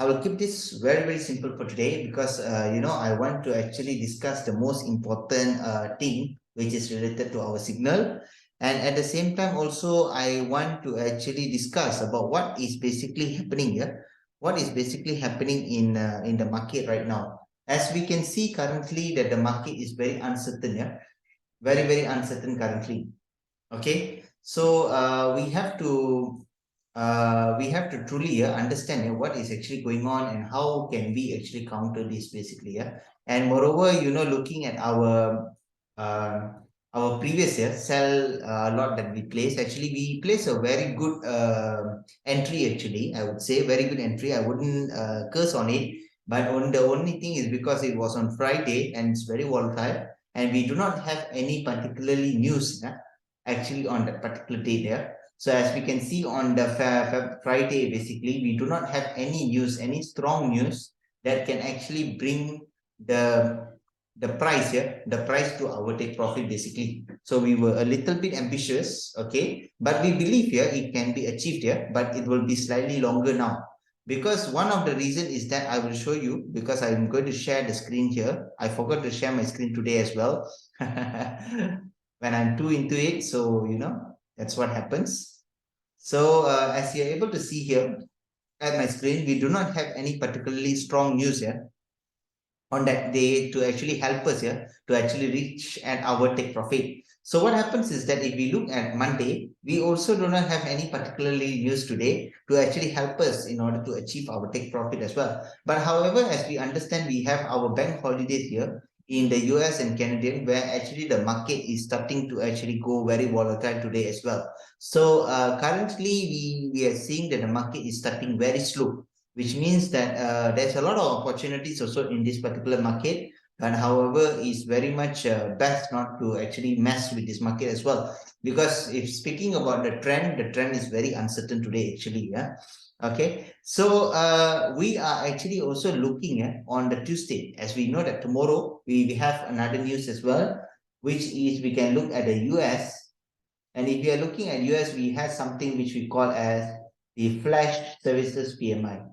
I will keep this very, very simple for today because, I want to actually discuss the most important thing, which is related to our signal. And at the same time, also, I want to actually discuss about what is basically happening here. What is basically happening in the market right now. As we can see currently that the market is very uncertain, yeah, very, very uncertain currently. Okay, so we have to truly understand what is actually going on and how can we actually counter this basically, yeah. And moreover, looking at uh, our previous year sell lot that we placed, actually we placed a very good entry. Actually, I would say very good entry. I wouldn't curse on it, but the only thing is because it was on Friday and it's very volatile, and we do not have any particularly news, yeah, actually on that particular day there. So as we can see on the Friday, basically, we do not have any news, any strong news that can actually bring the the price to our take profit basically. So we were a little bit ambitious, okay, but we believe here it can be achieved here, but it will be slightly longer now. Because one of the reason is that I will show you, because I'm going to share the screen here. I forgot to share my screen today as well. When I'm too into it. So, that's what happens. So as you're able to see here at my screen, we do not have any particularly strong news here on that day to actually help us here to actually reach at our take profit. So what happens is that if we look at Monday, we also do not have any particularly news today to actually help us in order to achieve our take profit as well. But however, as we understand, we have our bank holidays here in the US and Canadian, where actually the market is starting to actually go very volatile today as well. So currently we are seeing that the market is starting very slow, which means that there's a lot of opportunities also in this particular market. And however, it's very much best not to actually mess with this market as well. Because if speaking about the trend is very uncertain today, actually. Yeah. Okay. So we are actually also looking at on the Tuesday, as we know that tomorrow we have another news as well, which is we can look at the US. And if we are looking at US, we have something which we call as the flash services PMI.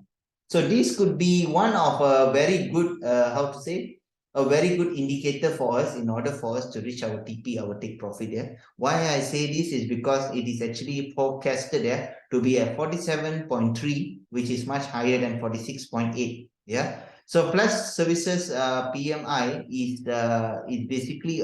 So this could be one of a very good, how to say, a very good indicator for us in order for us to reach our TP, our take profit there. Why I say this is because it is actually forecasted there to be at 47.3, which is much higher than 46.8. Yeah. So Flash Services PMI is basically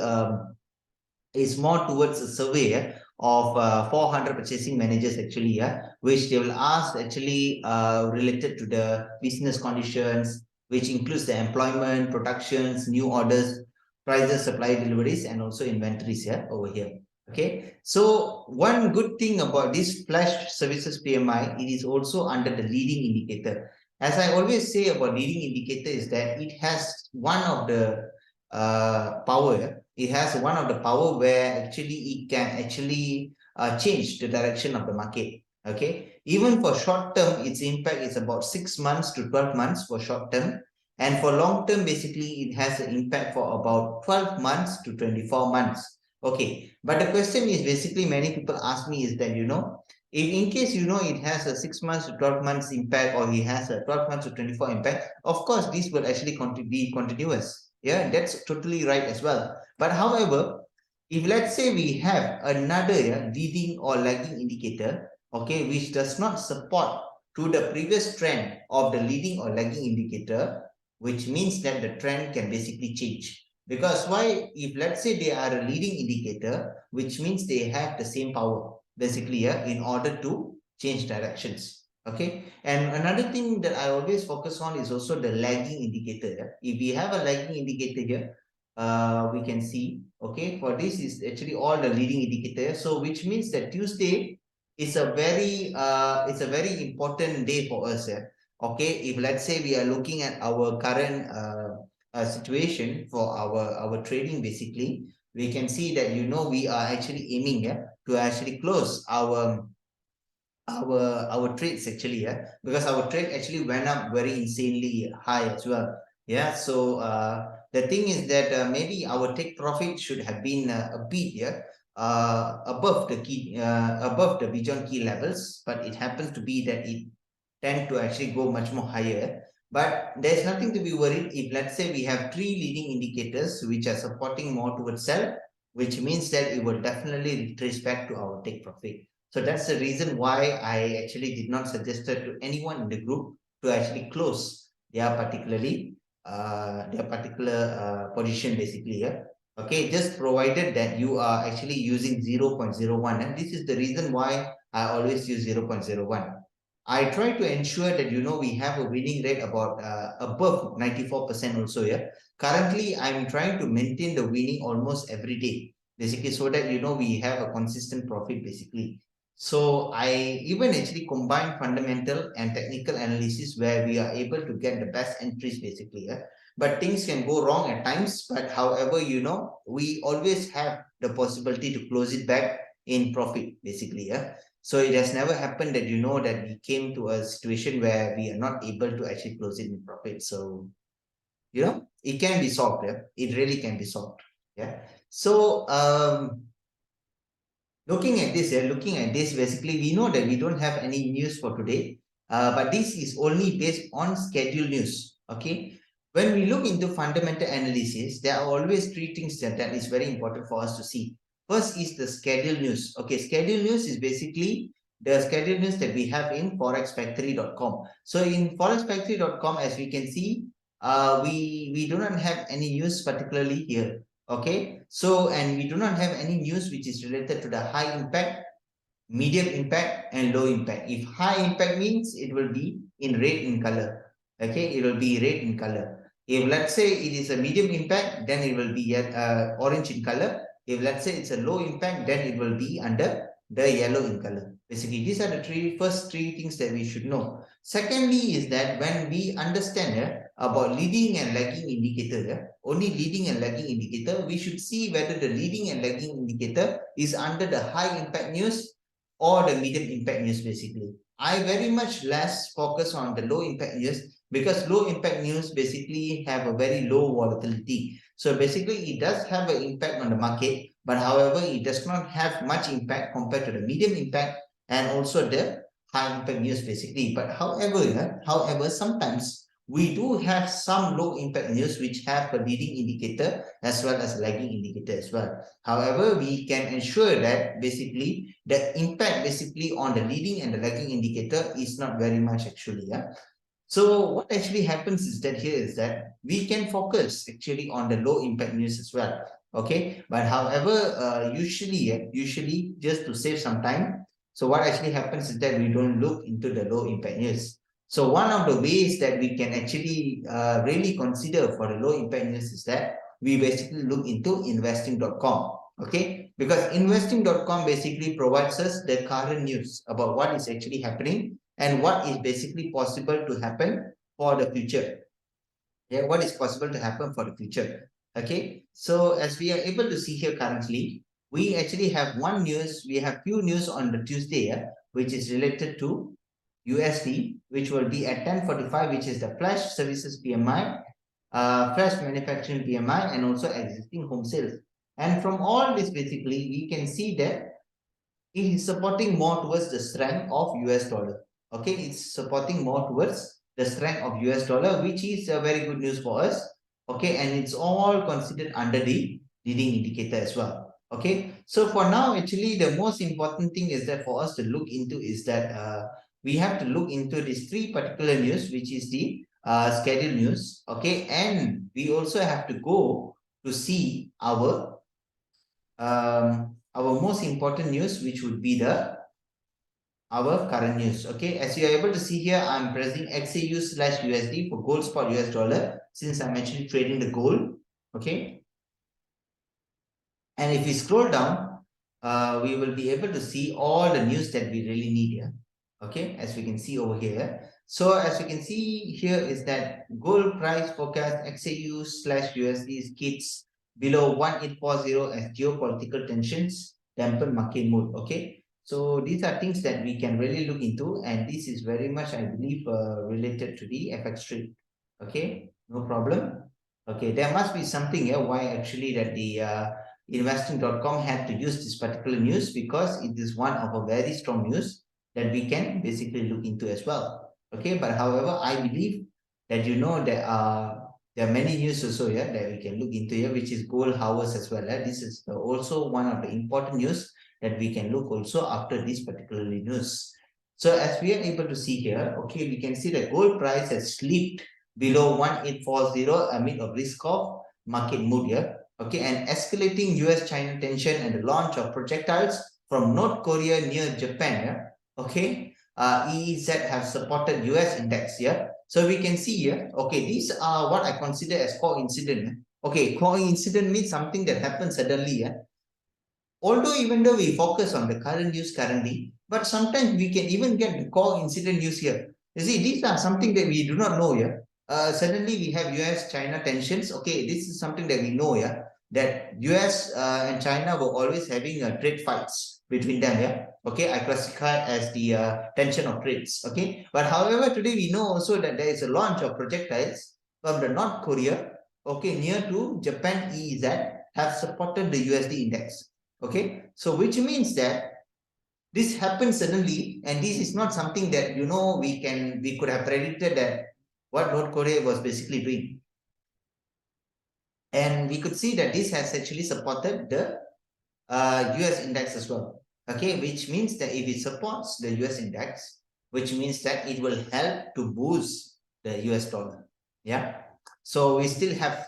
is more towards a survey of 400 purchasing managers actually, yeah, which they will ask actually related to the business conditions, which includes the employment, productions, new orders, prices, supply deliveries, and also inventories, yeah, over here. Okay, so one good thing about this flash services PMI, it is also under the leading indicator. As I always say about leading indicator is that it has one of the power. It has one of the power where actually it can actually change the direction of the market. Okay, even for short term, its impact is about 6 months to 12 months for short term, and for long term, basically it has an impact for about 12 months to 24 months. Okay, but the question is basically many people ask me is that if in case it has a 6 months to 12 months impact, or it has a 12 months to 24 impact, of course this will actually be continuous. Yeah, that's totally right as well. But however, if let's say we have another leading or lagging indicator, okay, which does not support to the previous trend of the leading or lagging indicator, which means that the trend can basically change. Because why? If let's say they are a leading indicator, which means they have the same power, basically, yeah, in order to change directions. Okay. And another thing that I always focus on is also the lagging indicator. Yeah? If we have a lagging indicator here, we can see, okay, for this is actually all the leading indicators. So which means that Tuesday is it's a very important day for us. Yeah? Okay, if let's say we are looking at our current situation for our trading, basically, we can see that we are actually aiming, yeah, to actually close our trades actually, yeah, because our trade actually went up very insanely high as well. Yeah, so the thing is that maybe our take profit should have been a bit, yeah, above the key above the Bijan key levels, but it happens to be that tend to actually go much more higher. But there's nothing to be worried if, let's say, we have three leading indicators which are supporting more towards sell, which means that it will definitely retrace back to our take profit. So that's the reason why I actually did not suggest it to anyone in the group to actually close their particular position basically. Yeah. Okay, just provided that you are actually using 0.01, and this is the reason why I always use 0.01. I try to ensure that we have a winning rate about above 94% also. Yeah. Currently, I'm trying to maintain the winning almost every day, basically, so that we have a consistent profit basically. So I even actually combine fundamental and technical analysis where we are able to get the best entries basically. Yeah. But things can go wrong at times. But however, we always have the possibility to close it back in profit basically. Yeah. So it has never happened that that we came to a situation where we are not able to actually close it in profit. So it can be solved. Yeah, it really can be solved. Yeah. So looking at this, basically we know that we don't have any news for today. But this is only based on scheduled news. Okay. When we look into fundamental analysis, there are always three things that is very important for us to see. First is the scheduled news. Okay, scheduled news is basically the scheduled news that we have in forexfactory.com. So in forexfactory.com, as we can see, we do not have any news particularly here. Okay, so and we do not have any news which is related to the high impact, medium impact, and low impact. If high impact means it will be in red in color. Okay, it will be red in color. If let's say it is a medium impact, then it will be orange in color. If let's say it's a low impact, then it will be under the yellow in color. Basically, these are the first three things that we should know. Secondly, is that when we understand about leading and lagging indicator, only leading and lagging indicator, we should see whether the leading and lagging indicator is under the high impact news or the medium impact news basically. I very much less focus on the low impact news because low impact news basically have a very low volatility. So basically it does have an impact on the market, but however, it does not have much impact compared to the medium impact and also the high impact news basically. But however, sometimes we do have some low impact news which have a leading indicator as well as lagging indicator as well. However, we can ensure that basically the impact basically on the leading and the lagging indicator is not very much actually. Yeah. So what actually happens is that here is that we can focus actually on the low impact news as well. Okay. But however, usually just to save some time. So what actually happens is that we don't look into the low impact news. So one of the ways that we can actually really consider for the low impact news is that we basically look into investing.com. Okay, because investing.com basically provides us the current news about what is actually happening and what is basically possible to happen for the future. Yeah, what is possible to happen for the future. Okay, so as we are able to see here currently, we actually have one news, we have few news on the Tuesday, which is related to USD, which will be at 10:45, which is the flash services PMI, flash manufacturing PMI, and also existing home sales. And from all this, basically, we can see that it is supporting more towards the strength of US dollar. Okay, it's supporting more towards the strength of US dollar, which is a very good news for us. Okay, and it's all considered under the leading indicator as well. Okay, so for now, actually, the most important thing is that for us to look into is that we have to look into these three particular news, which is the scheduled news. Okay, and we also have to go to see our most important news, which would be our current news. Okay, as you are able to see here, I'm pressing XAU/USD for gold spot US dollar since I'm actually trading the gold. Okay, and if we scroll down, we will be able to see all the news that we really need here. Okay, as we can see over here. So as you can see here is that gold price forecast XAU/USD skids below 1840 as geopolitical tensions dampen market mood. Okay, so these are things that we can really look into, and this is very much, I believe, related to the FX trade. Okay, no problem. Okay, there must be something here why actually that the investing.com had to use this particular news, because it is one of a very strong news that we can basically look into as well. Okay, but however, I believe that there are many news also here that we can look into here, which is gold hours as well. This is also one of the important news that we can look also after this particular news. So as we are able to see here, okay, we can see the gold price has slipped below 1840 amid a risk of market mood here. Okay, and escalating US-China tension and the launch of projectiles from North Korea near Japan. Yeah? Okay, EEZ have supported US index here. So we can see here, okay, these are what I consider as coincident. Okay, coincident means something that happens suddenly. Yeah? Although even though we focus on the current news currently, but sometimes we can even get the coincident news here. You see, these are something that we do not know here. Suddenly we have US-China tensions. Okay, this is something that we know, yeah, that US and China were always having trade fights between them, yeah. Okay, I classify as the tension of trades. Okay, but however, today we know also that there is a launch of projectiles from the North Korea, okay, near to Japan EEZ have supported the USD index. Okay, so which means that this happened suddenly, and this is not something that we could have predicted that what North Korea was basically doing. And we could see that this has actually supported the US index as well. Okay, which means that if it supports the US index, which means that it will help to boost the US dollar. Yeah. So we still have,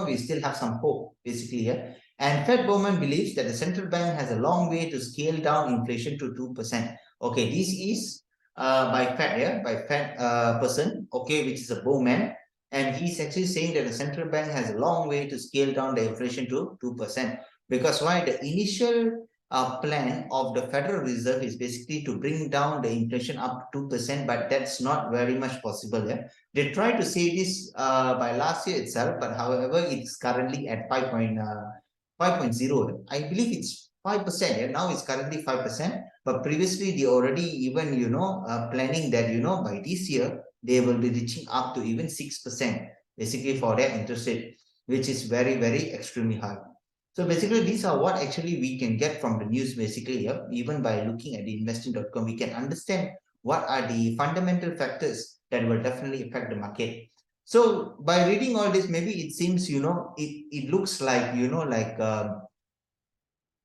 we still have some hope basically here. And Fed Bowman believes that the central bank has a long way to scale down inflation to 2%. Okay, this is by Fed, yeah, by Fed person, okay, which is a Bowman. And he's actually saying that the central bank has a long way to scale down the inflation to 2%. Because why? The initial plan of the Federal Reserve is basically to bring down the inflation up to 2%, but that's not very much possible. Yeah? They tried to say this by last year itself, but however, it's currently at 5.0. I believe it's 5%. Yeah? Now it's currently 5%, but previously they already even, planning that, by this year, they will be reaching up to even 6%, basically for their interest rate, which is very, very extremely high. So basically, these are what actually we can get from the news basically. Yeah? Even by looking at the investing.com, we can understand what are the fundamental factors that will definitely affect the market. So by reading all this, maybe it seems, it looks like,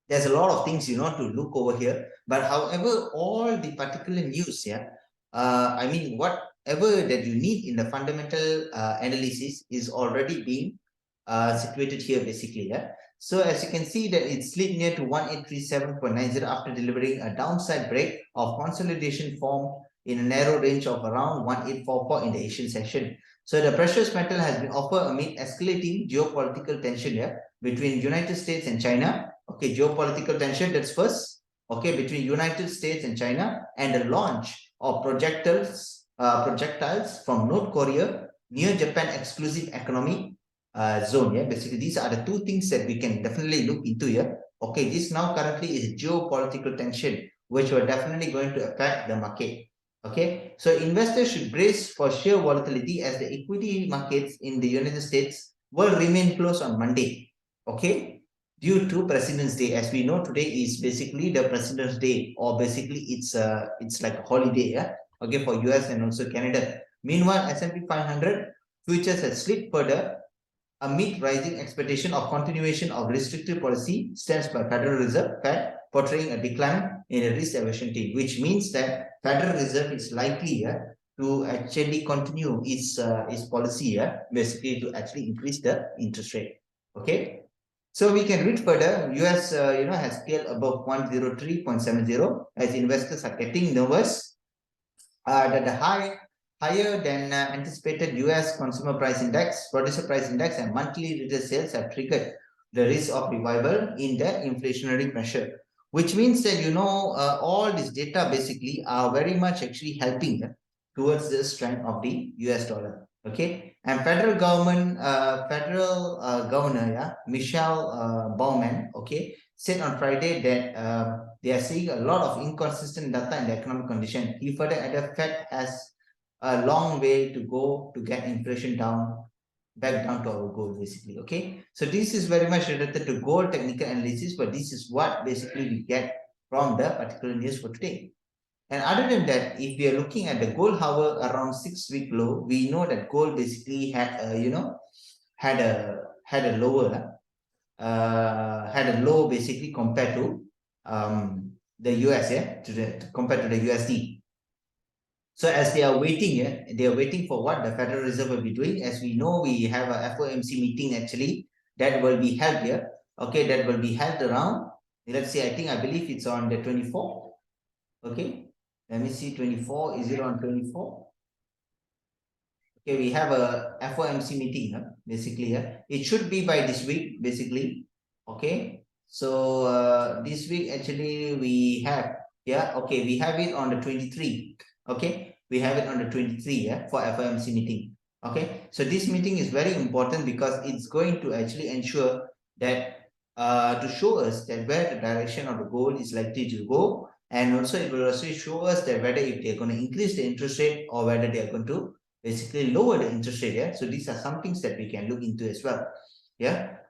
there's a lot of things, to look over here. But however, all the particular news, yeah, I mean, whatever that you need in the fundamental analysis is already being situated here basically. Yeah. So as you can see that it slipped near to 1837.90 after delivering a downside break of consolidation formed in a narrow range of around 1844 in the Asian session. So the precious metal has been offered amid escalating geopolitical tension here between United States and China. Okay, geopolitical tension, that's first. Okay, between United States and China, and the launch of projectiles from North Korea near Japan exclusive economic zone. Yeah, basically these are the two things that we can definitely look into here. Okay, this now currently is geopolitical tension, which are definitely going to affect the market. Okay, so investors should brace for sheer volatility as the equity markets in the United States will remain closed on Monday. Okay, due to President's Day, as we know today is basically the President's Day, or basically it's like a holiday. Yeah, okay, for US and also Canada. Meanwhile, S&P 500 futures has slipped further amid rising expectation of continuation of restrictive policy stance by Federal Reserve Fed, portraying a decline in the risk aversion team, which means that Federal Reserve is likely to actually continue its policy basically to actually increase the interest rate. Okay. So we can read further. US has scaled above 103.70 as investors are getting nervous that the higher than anticipated US consumer price index, producer price index, and monthly retail sales have triggered the risk of revival in the inflationary pressure, which means that all this data basically are very much actually helping towards the strength of the US dollar. Okay, and federal governor, yeah, Michelle Bowman, okay, said on Friday that they are seeing a lot of inconsistent data in the economic condition. He further added Fed has a long way to go to get inflation back down to our goal basically. Okay, so this is very much related to gold technical analysis, but this is what basically we get from the particular news for today. And other than that, if we are looking at the gold hover around 6-week low, we know that gold basically had had a lower had a low basically compared to the US, compared to the USD. So as they are waiting, they are waiting for what the Federal Reserve will be doing. As we know, we have a FOMC meeting actually that will be held here. Okay, that will be held around. Let's see, I believe it's on the 24th. Okay, let me see, 24. Is it on 24? Okay, we have a FOMC meeting, basically. It should be by this week, basically. Okay, so this week actually we have, okay, we have it on the 23. Okay, we have it on the 23, for FOMC meeting. Okay, so this meeting is very important because it's going to actually ensure that to show us that where the direction of the gold is likely to go, and also it will also show us that whether if they're going to increase the interest rate or whether they are going to basically lower the interest rate. So these are some things that we can look into as well.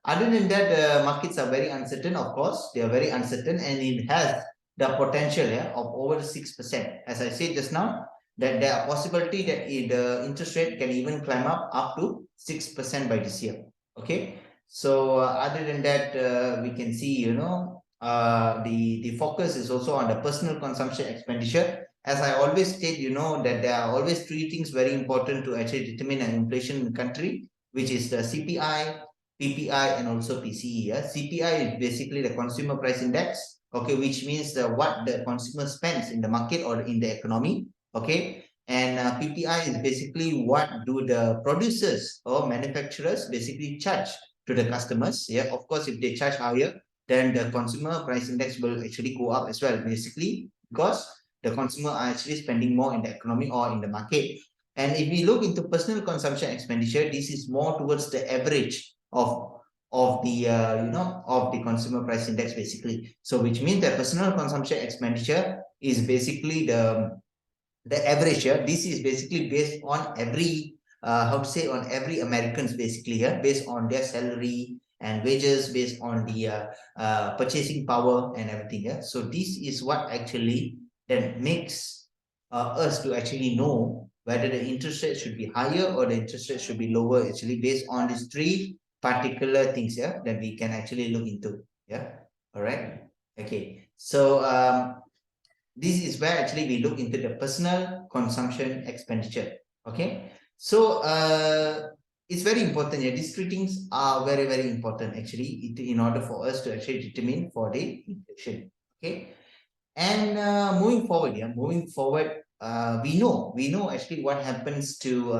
Other than that, the markets are very uncertain. Of course, they are very uncertain, and it has the potential of over 6%. As I said just now, that there are possibility that the interest rate can even climb up to 6% by this year. Okay, so other than that, we can see the focus is also on the personal consumption expenditure. As I always state, that there are always three things very important to actually determine an inflation in the country, which is the CPI, PPI, and also PCE. CPI is basically the consumer price index, okay, which means what the consumer spends in the market or in the economy, okay. And PPI is basically what do the producers or manufacturers basically charge to the customers. Of course, if they charge higher, then the consumer price index will actually go up as well, basically, because the consumer are actually spending more in the economy or in the market. And if we look into personal consumption expenditure, this is more towards the average of the of the consumer price index, basically. So which means that personal consumption expenditure is basically the average here. This is basically based on every how to say, on every Americans, basically, based on their salary and wages, based on the purchasing power and everything. So this is what actually that makes us to actually know whether the interest rate should be higher or the interest rate should be lower, actually based on these three particular things that we can actually look into. All right. Okay, so this is where actually we look into the personal consumption expenditure. Okay, so it's very important. These three things are very, very important actually in order for us to actually determine for the inflation. Okay, and moving forward, we know actually what happens to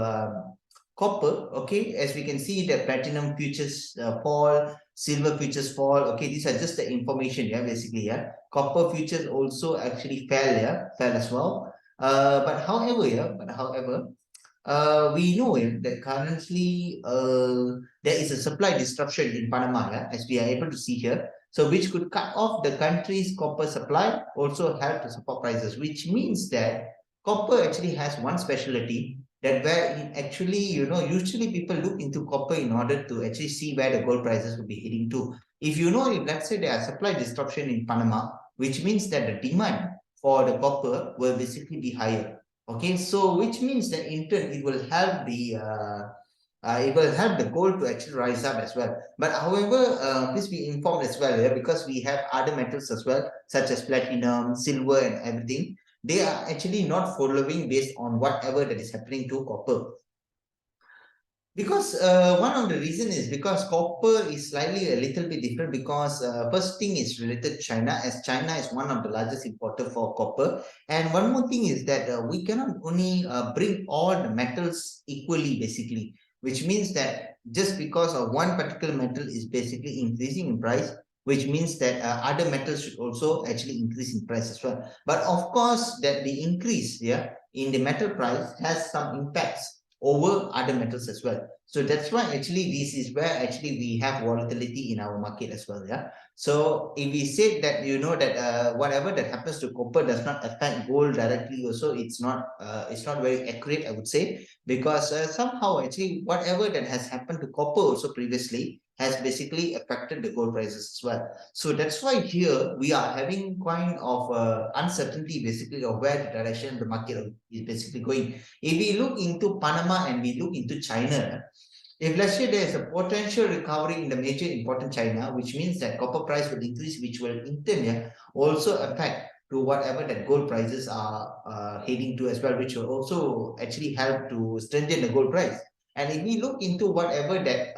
copper. Okay, as we can see, the platinum futures fall, silver futures fall. Okay, these are just the information. Basically, copper futures also actually fell. Fell as well. But however, we know that currently there is a supply disruption in Panama, as we are able to see here. So which could cut off the country's copper supply, also help to support prices, which means that copper actually has one specialty, that where it actually, usually people look into copper in order to actually see where the gold prices will be heading to. If if let's say there are supply disruption in Panama, which means that the demand for the copper will basically be higher. Okay, so which means that in turn it will help the gold to actually rise up as well. But however, please be informed as well, because we have other metals as well, such as platinum, silver, and everything. They are actually not following based on whatever that is happening to copper. Because one of the reason is because copper is slightly a little bit different, because first thing is related to China, as China is one of the largest importer for copper. And one more thing is that we cannot only bring all the metals equally, basically, which means that just because of one particular metal is basically increasing in price, which means that other metals should also actually increase in price as well. But of course, that the increase in the metal price has some impacts over other metals as well. So that's why actually this is where actually we have volatility in our market as well. Yeah. So if we say that that whatever that happens to copper does not affect gold directly, also it's not very accurate, I would say, because somehow actually whatever that has happened to copper also previously has basically affected the gold prices as well. So that's why here we are having kind of uncertainty basically of where the direction of the market is basically going. If we look into Panama and we look into China, if let's say there is a potential recovery in the major important China, which means that copper price will increase, which will in turn also affect to whatever that gold prices are heading to as well, which will also actually help to strengthen the gold price. And if we look into whatever that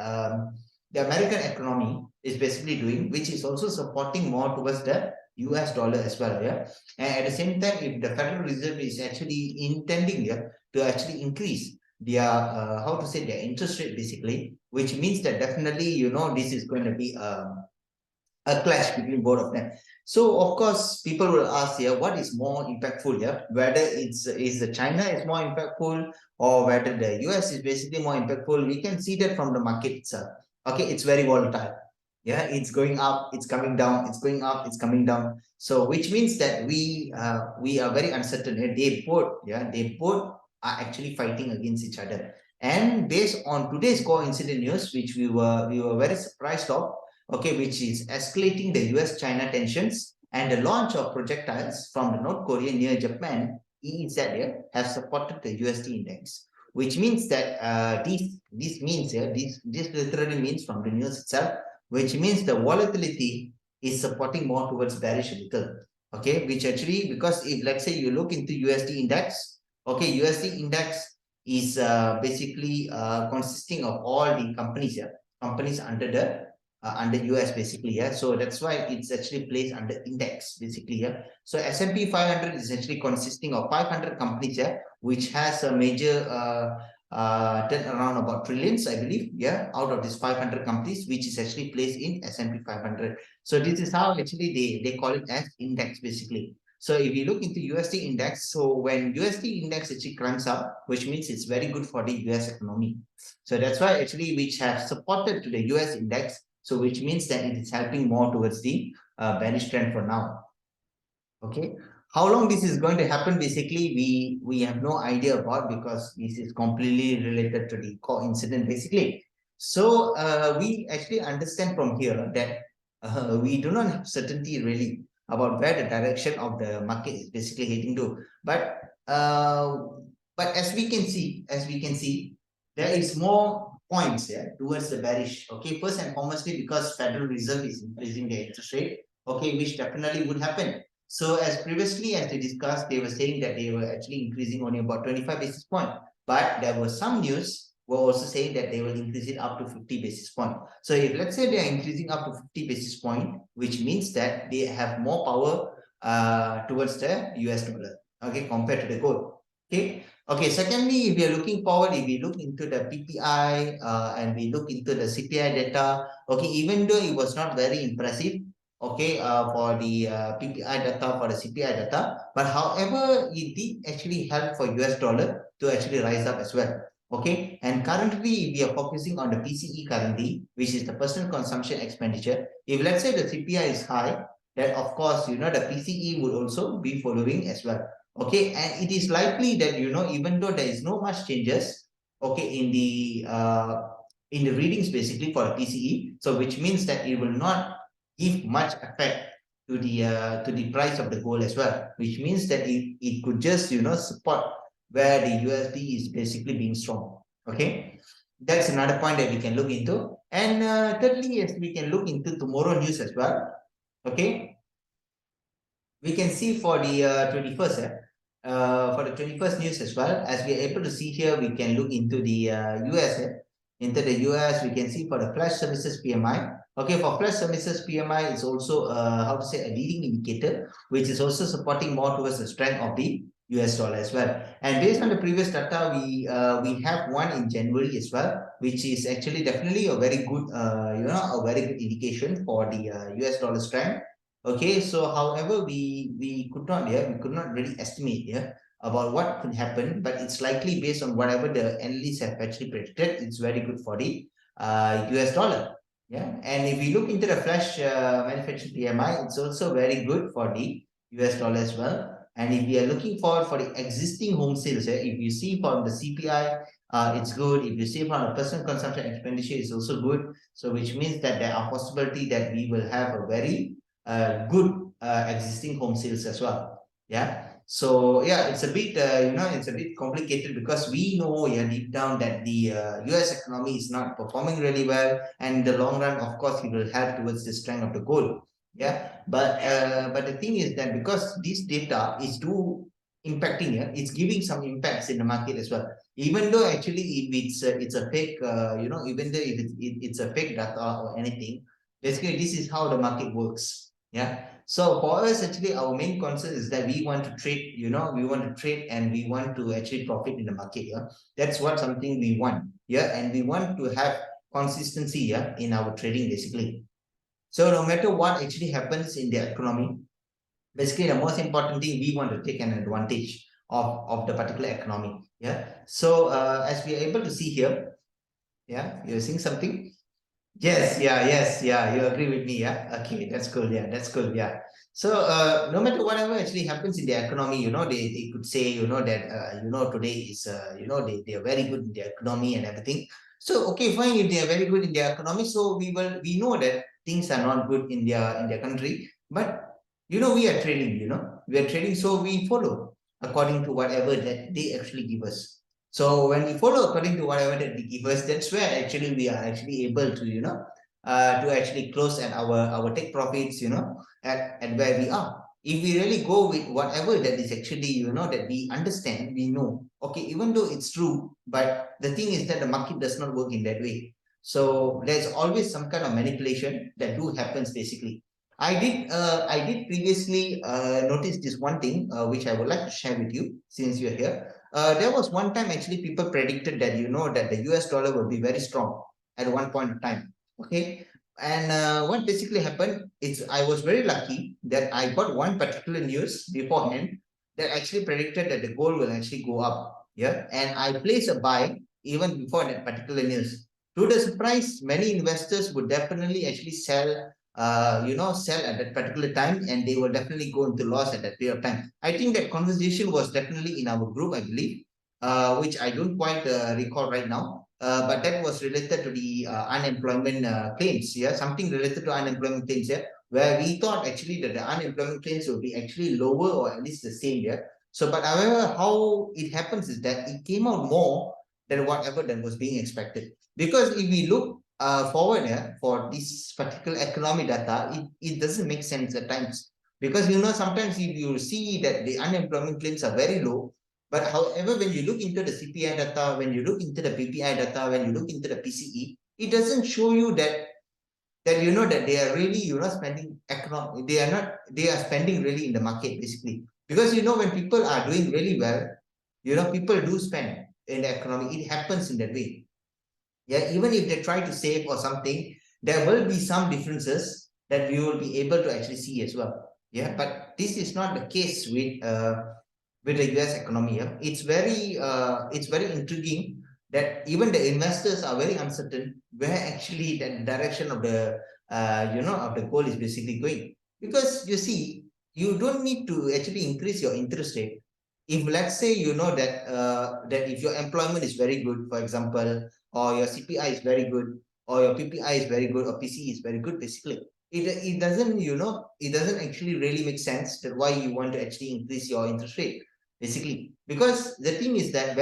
the American economy is basically doing, which is also supporting more towards the US dollar as well. Yeah. And at the same time, if the Federal Reserve is actually intending to actually increase their how to say their interest rate basically, which means that definitely this is going to be a clash between both of them. So of course people will ask here, what is more impactful here, whether is the China is more impactful or whether the US is basically more impactful. We can see that from the market itself. Okay, it's very volatile. Yeah, it's going up, it's coming down, it's going up, it's coming down. So which means that we are very uncertain. They both are actually fighting against each other. And based on today's core incident news, which we were very surprised of, okay, which is escalating the US-China tensions and the launch of projectiles from the North Korea near Japan, EEZ have supported the USD index, which means that this means this literally means from the news itself, which means the volatility is supporting more towards bearish a little. Okay, which actually, because if let's say you look into USD index, okay, USD index is basically consisting of all the companies companies under US basically. Yeah, so that's why it's actually placed under index basically. Yeah, so S&P 500 is actually consisting of 500 companies, which has a major turn around about trillions, I believe, out of these 500 companies, which is actually placed in S&P 500. So this is how actually they call it as index basically. So if you look into USD index, so when USD index actually climbs up, which means it's very good for the US economy. So that's why actually which have supported to the US index. So which means that it is helping more towards the bearish trend for now. Okay. How long this is going to happen, basically, we have no idea about, because this is completely related to the core incident, basically. So we actually understand from here that we do not have certainty really about where the direction of the market is basically heading to. But as we can see, there is more points towards the bearish. Okay, first and foremostly because Federal Reserve is increasing the interest rate. Okay, which definitely would happen. So as previously as we discussed, they were saying that they were actually increasing only about 25 basis point. But there was some news were also saying that they will increase it up to 50 basis point. So if let's say they are increasing up to 50 basis point, which means that they have more power towards the US dollar, okay, compared to the gold. Okay. Okay, secondly, if we are looking forward, if we look into the PPI and we look into the CPI data, okay, even though it was not very impressive, okay, for the PPI data, for the CPI data, but however, it did actually help for US dollar to actually rise up as well. Okay, and currently we are focusing on the PCE currently, which is the personal consumption expenditure. If let's say the CPI is high, then of course, the PCE would also be following as well. Okay, and it is likely that, even though there is no much changes, okay, in the readings basically for the PCE, so which means that it will not give much effect to the price of the gold as well, which means that it could just support where the USD is basically being strong. Okay, that's another point that we can look into. And thirdly, yes, we can look into tomorrow news as well. Okay, we can see for the 21st for the 21st news as well, as we are able to see here, we can look into the US. Into the US, we can see for the flash services PMI. Okay, for flash services PMI, it's also how to say a leading indicator, which is also supporting more towards the strength of the US dollar as well. And based on the previous data, we have one in January as well, which is actually definitely a very good a very good indication for the US dollar strength. Okay, so however, we could not really estimate about what could happen, but it's likely based on whatever the analysts have actually predicted. It's very good for the US dollar. Yeah, and if we look into the flash manufacturing PMI, it's also very good for the US dollar as well. And if we are looking forward for the existing home sales, if you see from the CPI, it's good. If you see from the personal consumption expenditure, it's also good. So which means that there are possibility that we will have a very good existing home sales as well. Yeah. So yeah, it's a bit it's a bit complicated because we know, yeah, deep down that the US economy is not performing really well, and in the long run, of course, it will help towards the strength of the gold. Yeah, but the thing is that because this data is too impacting, yeah, it's giving some impacts in the market as well. Even though actually if it's a fake, even though if it's a fake data or anything, basically this is how the market works. Yeah. So for us, actually, our main concern is that we want to trade, we want to trade and we want to actually profit in the market. Yeah, that's what something we want. Yeah, and we want to have consistency. Yeah, in our trading basically. So no matter what actually happens in the economy, basically the most important thing we want to take an advantage of the particular economy. Yeah. So as we are able to see here, yeah, you're seeing something. Yes, yeah, yes, yeah. You agree with me, yeah? Okay, that's cool. Yeah, that's cool. Yeah. So, no matter whatever actually happens in the economy, they could say, that, today is, they are very good in the economy and everything. So, okay, fine, if they are very good in their economy, so we know that things are not good in their country. But, we are trading, we are trading, so we follow according to whatever that they actually give us. So when we follow according to whatever that they give us, that's where actually we are actually able to, to actually close at our take profits, at where we are. If we really go with whatever that is actually, that we understand, we know, okay, even though it's true, but the thing is that the market does not work in that way. So there's always some kind of manipulation that do happens basically. I did previously notice this one thing which I would like to share with you since you're here. There was one time actually people predicted that that the US dollar will be very strong at one point of time. Okay. And what basically happened is I was very lucky that I got one particular news beforehand that actually predicted that the gold will actually go up. Yeah. And I placed a buy even before that particular news. To the surprise, many investors would definitely actually sell at that particular time, and they will definitely go into loss at that period of time. I think that conversation was definitely in our group, I believe, which I don't quite recall right now. But that was related to the unemployment claims. Yeah, something related to unemployment claims. Yeah, where we thought actually that the unemployment claims will be actually lower or at least the same. Yeah. So, but however, how it happens is that it came out more than whatever that was being expected. Because if we look forward for this particular economic data, it doesn't make sense at times. Because sometimes if you see that the unemployment claims are very low, but however, when you look into the CPI data, when you look into the PPI data, when you look into the PCE, it doesn't show you that they are really spending economic. They are spending really in the market basically. Because when people are doing really well, people do spend in the economy. It happens in that way. Yeah, even if they try to save or something, there will be some differences that we will be able to actually see as well. Yeah, but this is not the case with the US economy. Yeah? It's very intriguing that even the investors are very uncertain where actually the direction of the of the goal is basically going. Because you see, you don't need to actually increase your interest rate. If let's say that if your employment is very good, for example, or your CPI is very good, or your PPI is very good, or PCE is very good, basically, it doesn't it doesn't actually really make sense that why you want to actually increase your interest rate basically. Because the thing is that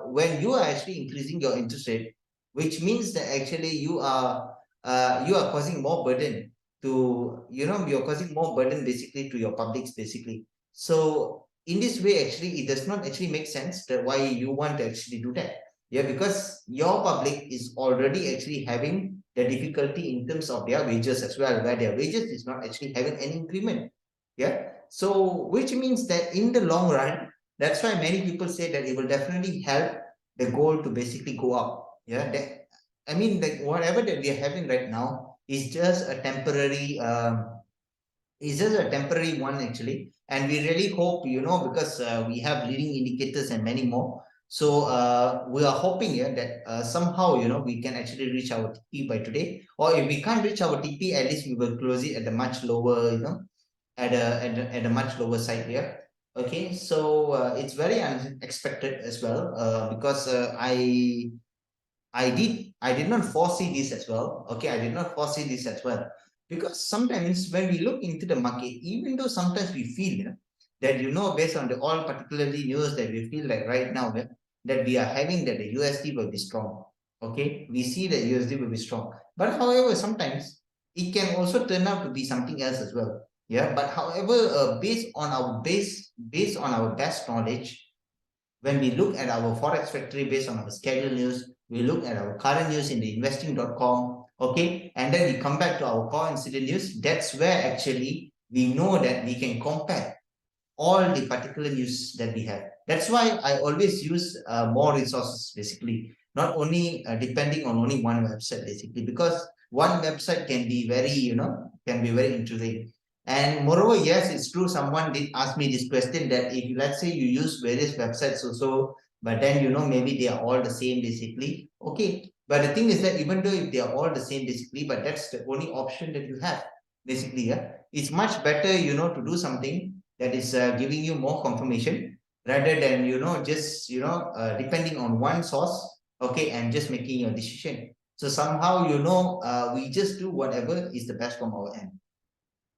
when you are actually increasing your interest rate, which means that actually you are causing more burden to you're causing more burden basically to your publics basically. So in this way actually it does not actually make sense that why you want to actually do that. Yeah, because your public is already actually having the difficulty in terms of their wages as well, where their wages is not actually having any increment. Yeah. So, which means that in the long run, that's why many people say that it will definitely help the goal to basically go up. Yeah. I mean, like whatever that we are having right now is just a temporary one actually. And we really hope, because we have leading indicators and many more. So we are hoping here that somehow, we can actually reach our TP by today. Or if we can't reach our TP, at least we will close it at a much lower, at a much lower side here. Okay, so it's very unexpected as well, because I did not foresee this as well. Okay, I did not foresee this as well. Because sometimes when we look into the market, even though sometimes we feel that, based on the all particularly news that we feel like right now, that we are having that the USD will be strong. Okay, we see that USD will be strong. But however, sometimes it can also turn out to be something else as well. Yeah, but however, based on our best knowledge, when we look at our Forex Factory based on our scheduled news, we look at our current news in the investing.com, okay, and then we come back to our core incident news. That's where actually we know that we can compare all the particular news that we have. That's why I always use more resources, basically, not only depending on only one website, basically, because one website can be very intriguing. And moreover, yes, it's true. Someone did ask me this question that if, let's say, you use various websites also, but then, maybe they are all the same, basically. Okay. But the thing is that even though if they are all the same, basically, but that's the only option that you have, basically, yeah. It's much better, to do something that is giving you more confirmation rather than just depending on one source, okay, and just making your decision. So somehow we just do whatever is the best from our end.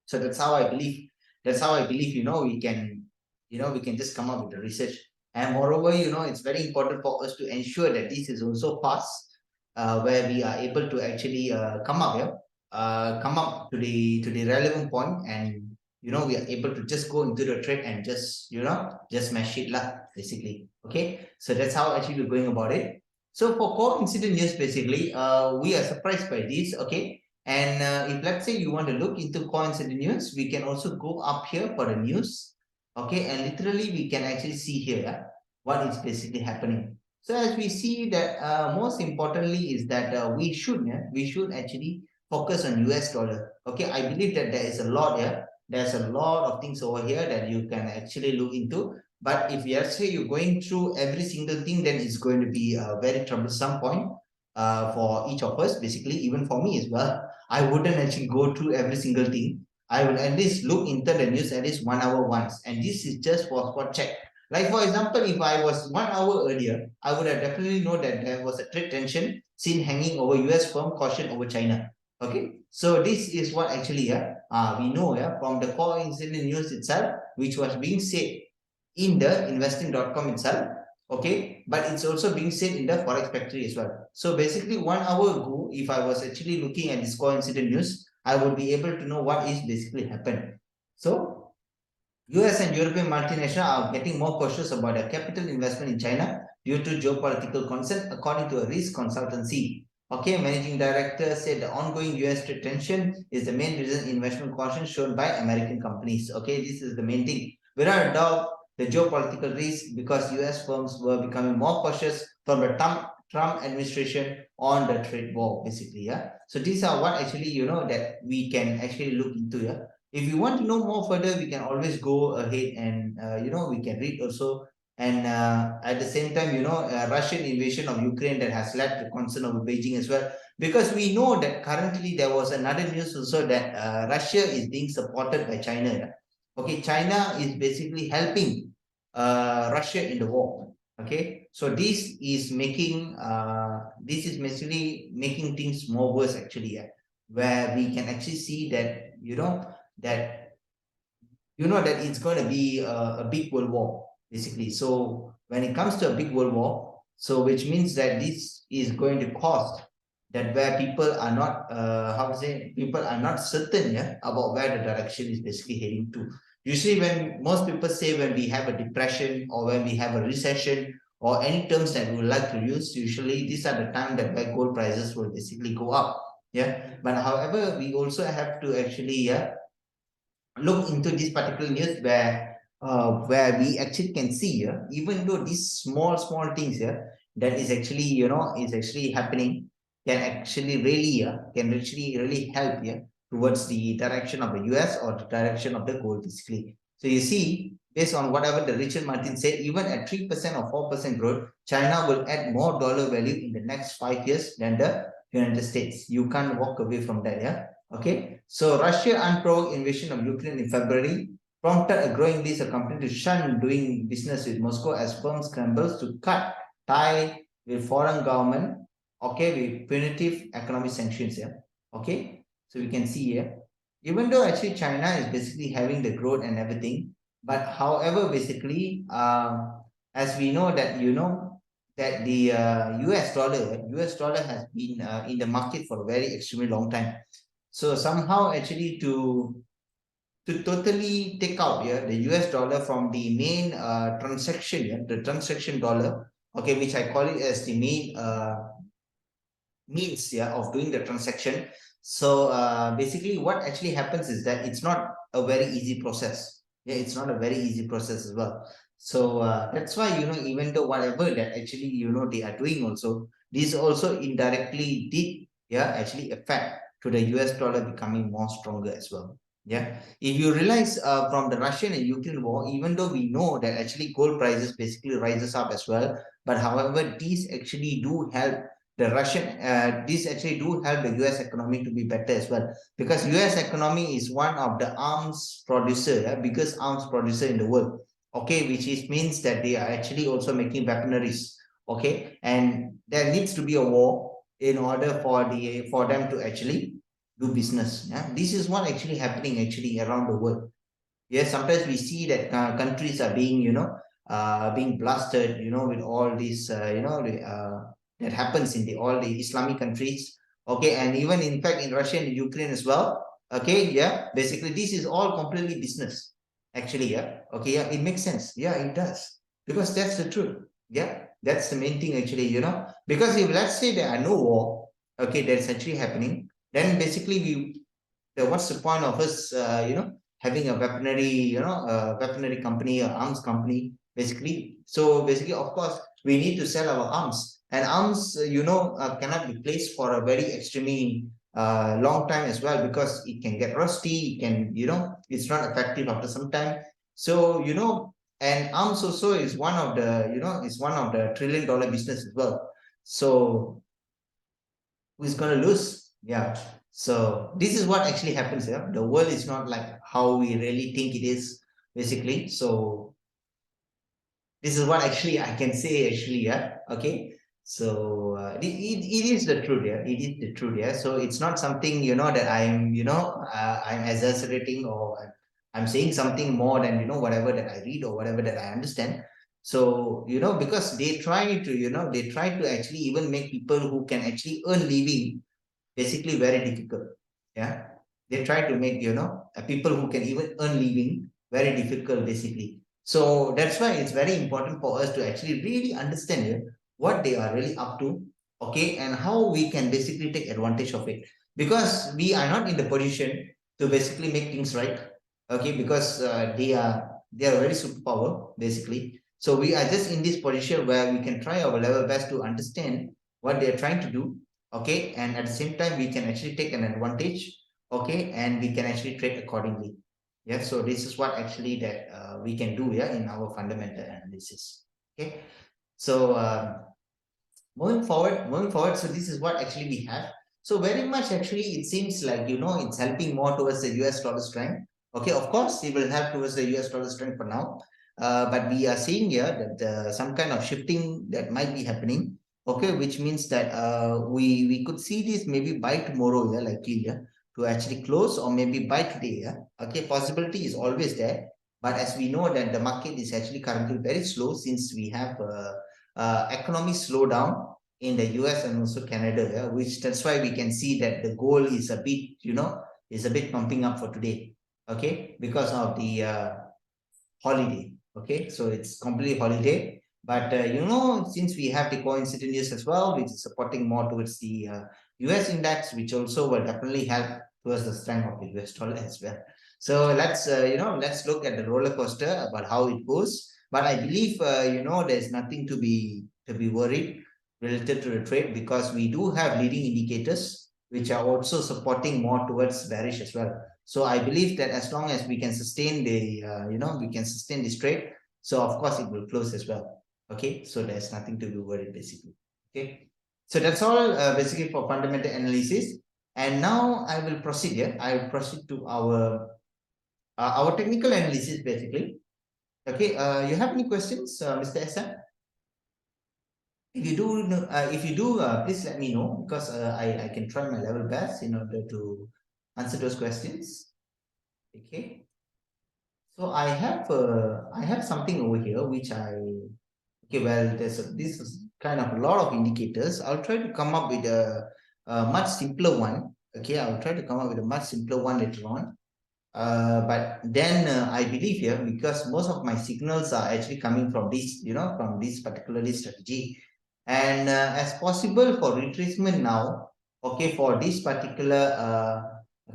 So that's how I believe we can just come up with the research. And moreover, it's very important for us to ensure that this is also fast, where we are able to actually come up to the relevant point, and we are able to just go into the trade and just smash it lah, basically. Okay, so that's how actually we're going about it. So for core incident news, basically, we are surprised by this. Okay, and if let's say you want to look into coins and the news, we can also go up here for the news. Okay, and literally we can actually see here, what is basically happening. So as we see that most importantly is that we should actually focus on US dollar. Okay, I believe that there is a lot here. There's a lot of things over here that you can actually look into. But if you say you're going through every single thing, then it's going to be a very troublesome point for each of us, basically, even for me as well. I wouldn't actually go through every single thing. I would at least look into the news at least 1 hour once. And this is just for spot check. Like for example, if I was 1 hour earlier, I would have definitely know that there was a trade tension seen hanging over US firm, caution over China. Okay, so this is what actually we know from the core incident news itself, which was being said in the investing.com itself. Okay, but it's also being said in the Forex Factory as well. So basically 1 hour ago, if I was actually looking at this coincident news, I would be able to know what is basically happened. So US and European multinational are getting more cautious about their capital investment in China due to geopolitical concerns, according to a risk consultancy. Okay, managing director said the ongoing US trade tension is the main reason investment caution shown by American companies. Okay, this is the main thing. Without a doubt, the geopolitical risk, because US firms were becoming more cautious from the Trump administration on the trade war, basically. Yeah. So these are what actually that we can actually look into. Yeah. If you want to know more further, we can always go ahead and we can read also. And at the same time, Russian invasion of Ukraine that has led to concern over Beijing as well, because we know that currently there was another news also that Russia is being supported by China. Yeah. Okay, China is basically helping Russia in the war. Okay, so this is basically making things more worse actually, where we can actually see that that that it's going to be a big world war, basically. So when it comes to a big world war, so which means that this is going to cost that where people are not people are not certain about where the direction is basically heading to. Usually when most people say when we have a depression or when we have a recession or any terms that we would like to use, usually these are the time that where gold prices will basically go up. Yeah. But however, we also have to actually look into this particular news where we actually can see here, even though these small things here that is actually is actually happening can actually really help towards the direction of the US or the direction of the gold, basically. So you see, based on whatever the Richard Martin said, even at 3% or 4% growth, China will add more dollar value in the next 5 years than the United States. You can't walk away from that, yeah? Okay. So Russia unprovoked invasion of Ukraine in February prompted a growing list of companies to shun doing business with Moscow as firms scrambles to cut tie with foreign government, okay, with punitive economic sanctions here. Okay. So we can see here, even though actually China is basically having the growth and everything, but however, basically, as we know that that the US dollar has been in the market for a very extremely long time. So somehow actually to totally take out, yeah, the US dollar from the main transaction, yeah, the transaction dollar, okay, which I call it as the main means, yeah, of doing the transaction. So basically what actually happens is that it's not a very easy process. Yeah, it's not a very easy process as well. So that's why, even though whatever that actually, they are doing also, this also indirectly did, yeah, actually affect to the US dollar becoming more stronger as well. Yeah, if you realize from the Russian and Ukraine war, even though we know that actually gold prices basically rises up as well, but however, these actually do help the these actually do help the US economy to be better as well, because US economy is one of the arms producer, biggest arms producer in the world. Okay, which means that they are actually also making weaponaries. Okay, and there needs to be a war in order for them to actually do business. Yeah, this is what actually happening actually around the world. Yes, sometimes we see that countries are being, being blasted, with all these, that happens in the all the Islamic countries. Okay, and even in fact in Russia and Ukraine as well. Okay, yeah, basically this is all completely business. Actually, yeah. Okay, yeah, it makes sense. Yeah, it does. Because that's the truth. Yeah, that's the main thing actually, because if let's say there are no war, okay, that's actually happening, then basically what's the point of us, having a weaponry company or arms company, basically. So basically, of course, we need to sell our arms, and arms, cannot be placed for a very extremely long time as well, because it can get rusty. It can, it's not effective after some time. So, and arms also is one of the, is one of the $1 trillion business as well. So who's going to lose? Yeah. So this is what actually happens here. The world is not like how we really think it is, basically. So this is what actually I can say actually, yeah. Okay. So it is the truth, yeah. It is the truth, yeah. So it's not something, that I'm, I'm exaggerating, or I'm saying something more than, whatever that I read or whatever that I understand. So, because they try to actually even make people who can actually earn living basically very difficult. Yeah. They try to make, people who can even earn living very difficult, basically. So that's why it's very important for us to actually really understand what they are really up to, okay, and how we can basically take advantage of it. Because we are not in the position to basically make things right, okay, because they are very superpower, basically. So we are just in this position where we can try our level best to understand what they are trying to do, okay, and at the same time we can actually take an advantage, okay, and we can actually trade accordingly. Yeah, so this is what actually that we can do, yeah, in our fundamental analysis. Okay, so moving forward, so this is what actually we have. So very much actually it seems like, it's helping more towards the US dollar strength. Okay, of course it will help towards the US dollar strength for now, but we are seeing here that some kind of shifting that might be happening. Okay, which means that we could see this maybe by tomorrow, yeah, like yeah, to actually close, or maybe by today, yeah. Okay, possibility is always there, but as we know that the market is actually currently very slow, since we have economic slowdown in the US and also Canada, yeah, which that's why we can see that the gold is a bit, is a bit pumping up for today. Okay, because of the holiday. Okay, so it's completely holiday. But since we have the coincident news as well, which is supporting more towards the US index, which also will definitely help towards the strength of the US dollar as well. So let's look at the roller coaster about how it goes. But I believe there's nothing to be worried related to the trade, because we do have leading indicators which are also supporting more towards bearish as well. So I believe that as long as we can sustain the, we can sustain this trade, so of course it will close as well. Okay, so there's nothing to be worried basically. Okay, so that's all basically for fundamental analysis. And now I will proceed here. I will proceed to our technical analysis basically. Okay, you have any questions, Mr. SM? If you do, please let me know, because I can try my level best in order to answer those questions. Okay. So I have something over here which okay, well, this is kind of a lot of indicators. I'll try to come up with a much simpler one. Okay, I'll try to come up with a much simpler one later on. But then I believe here, because most of my signals are actually coming from this, from this particular strategy. And as possible for retracement now, okay, for this particular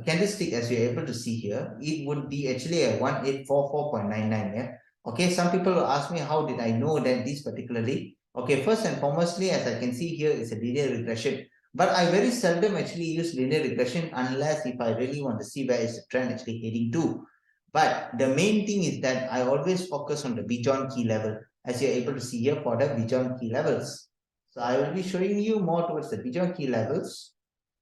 candlestick, as you're able to see here, it would be actually a 1844.99. Yeah. Okay, some people will ask me, how did I know that this particularly? Okay, first and foremostly, as I can see here, is a linear regression. But I very seldom actually use linear regression unless if I really want to see where is the trend actually heading to. But the main thing is that I always focus on the Bijon key level, as you're able to see here for the Bijon key levels. So I will be showing you more towards the Bijon key levels.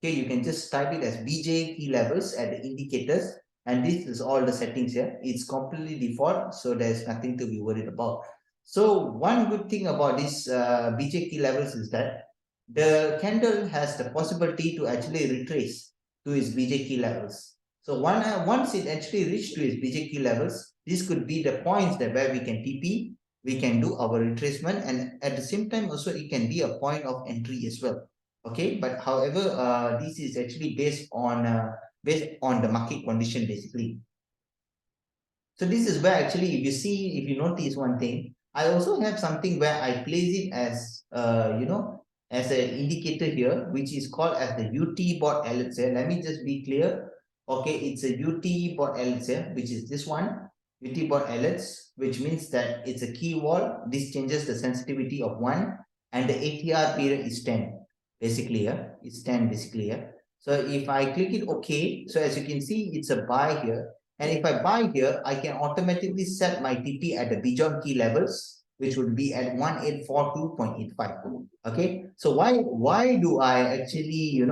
Okay, you can just type it as BJ key levels at the indicators. And this is all the settings here. It's completely default, so there's nothing to be worried about. So one good thing about this BJ key levels is that the candle has the possibility to actually retrace to its BJ key levels. So once it actually reached to its BJ key levels, this could be the points that where we can TP, we can do our retracement, and at the same time also it can be a point of entry as well. Okay, but however, this is actually based on the market condition basically. So this is where actually, if you notice one thing, I also have something where I place it as as an indicator here, which is called as the UT bot elixir. Let me just be clear. Okay, it's a UT bot elixir, which is this one, UT bot elix, which means that it's a key wall. This changes the sensitivity of 1, and the ATR period is 10. Basically, yeah, it's 10 basically, yeah. So if I click it OK, so as you can see, it's a buy here. And if I buy here, I can automatically set my TP at the Bijon key levels, which would be at 1842.85. Okay. So why do I actually,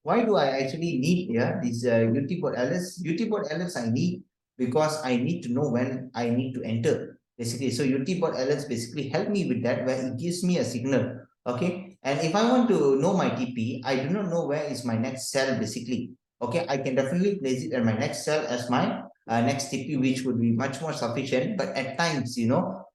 why do I actually need here this UT-Bot LS? UT-Bot LS I need because I need to know when I need to enter. Basically, so UT-Bot LS basically help me with that, where it gives me a signal. Okay. And if I want to know my TP, I do not know where is my next sell basically. Okay, I can definitely place it at my next sell as my next TP, which would be much more sufficient. But at times,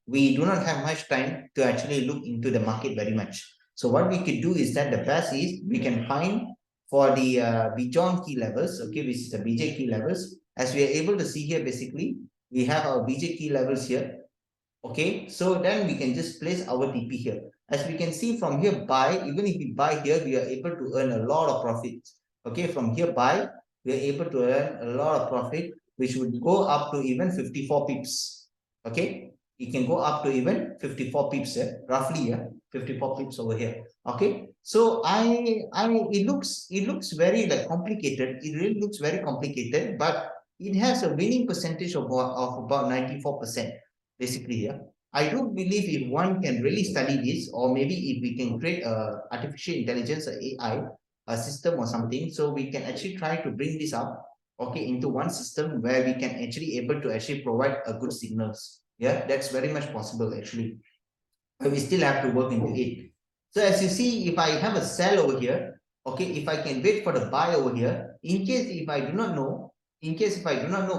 we do not have much time to actually look into the market very much. So what we could do is that the best is we can find for the Bijon key levels, okay, which is the BJ key levels. As we are able to see here, basically, we have our BJ key levels here. Okay, so then we can just place our TP here. As we can see from here, buy, even if we buy here, we are able to earn a lot of profits. Okay, from here, buy, we are able to earn a lot of profit, which would go up to even 54 pips. Okay, it can go up to even 54 pips here, roughly, yeah, 54 pips over here. Okay, so it looks very like complicated. It really looks very complicated, but it has a winning percentage of about 94%. Basically here. I do believe if one can really study this, or maybe if we can create a artificial intelligence, a AI, a system or something, so we can actually try to bring this up, okay, into one system where we can actually able to actually provide a good signals. Yeah, that's very much possible actually. But we still have to work into it. So as you see, if I have a sell over here, okay, if I can wait for the buy over here, in case if I do not know,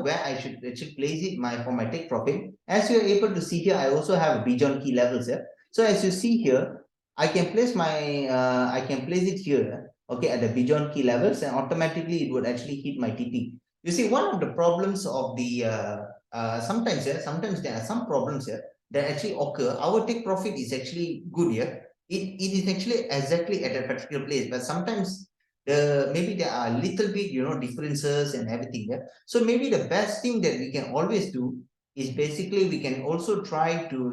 where I should place it for my take profit, as you're able to see here, I also have a Bijon key levels here. So as you see here, I can place it here, okay, at the Bijon key levels, and automatically it would actually hit my TP. You see, one of the problems of the sometimes there are some problems here that actually occur. Our take profit is actually good here. It is actually exactly at a particular place, but sometimes maybe there are little bit differences and everything. Yeah. So maybe the best thing that we can always do is basically we can also try to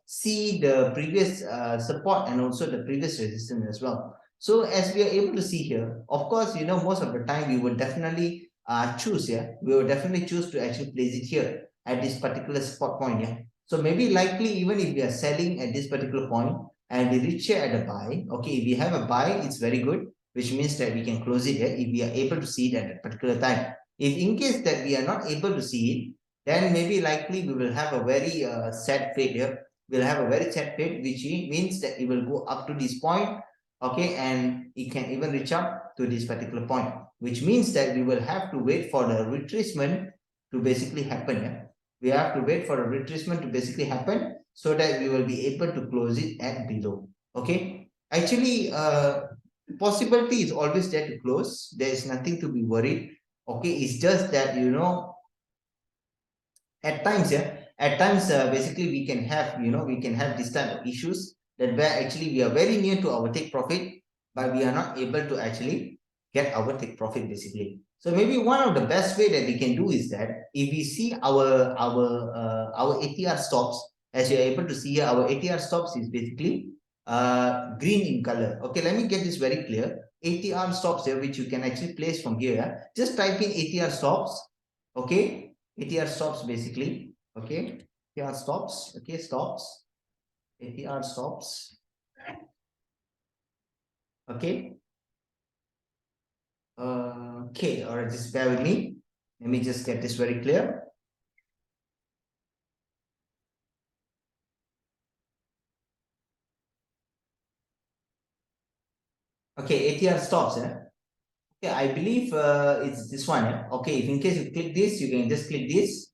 see the previous support and also the previous resistance as well. So as we are able to see here, of course, most of the time we would definitely choose, we will definitely choose to actually place it here at this particular spot point. So maybe likely even if we are selling at this particular point and we reach here at a buy, okay, if we have a buy, it's very good, which means that we can close it here if we are able to see it at that particular time. If in case that we are not able to see it, then maybe likely we will have a very sad fate here. We'll have a very sad fate, which means that it will go up to this point, okay, and it can even reach up to this particular point, which means that we will have to wait for the retracement to basically happen. We have to wait for a retracement to basically happen so that we will be able to close it at below. Okay, actually, possibility is always there to close. There is nothing to be worried. Okay, it's just that at times, basically we can have this type of issues that where actually we are very near to our take profit, but we are not able to actually get our take profit basically. So maybe one of the best way that we can do is that if we see our ATR stops, as you're able to see here, our ATR stops is basically green in color. Okay, let me get this very clear. ATR stops here, which you can actually place from here. Just type in ATR stops. Okay, ATR stops basically. Okay, ATR stops. Okay, stops. ATR stops. Okay. Okay, all right, just bear with me. Let me just get this very clear. Okay, ATR stops. Okay, I believe it's this one. Okay, if in case you click this, you can just click this.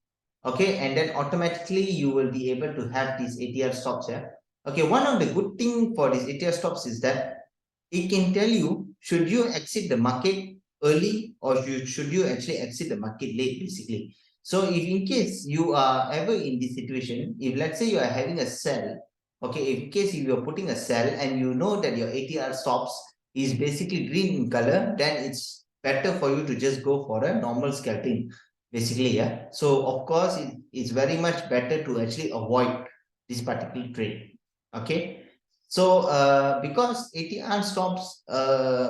Okay, and then automatically you will be able to have these ATR stops. Okay, one of the good thing for these ATR stops is that it can tell you should you exit the market early or should you actually exit the market late basically. So if in case you are ever in this situation, if let's say you are having a sell, okay, in case if you're putting a sell and you know that your ATR stops is basically green in color, then it's better for you to just go for a normal scalping basically. So of course it's very much better to actually avoid this particular trade. Okay, so because ATR stops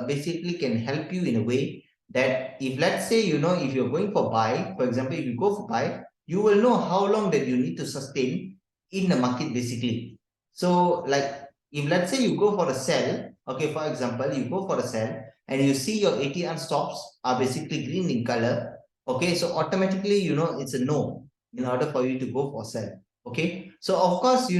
basically can help you in a way that if let's say if you're going for buy, for example, if you go for buy, you will know how long that you need to sustain in the market basically. So like if let's say you go for a sell, okay, for example, you go for a sell and you see your ATR stops are basically green in color, okay, so automatically it's a no in order for you to go for sell. Okay, so of course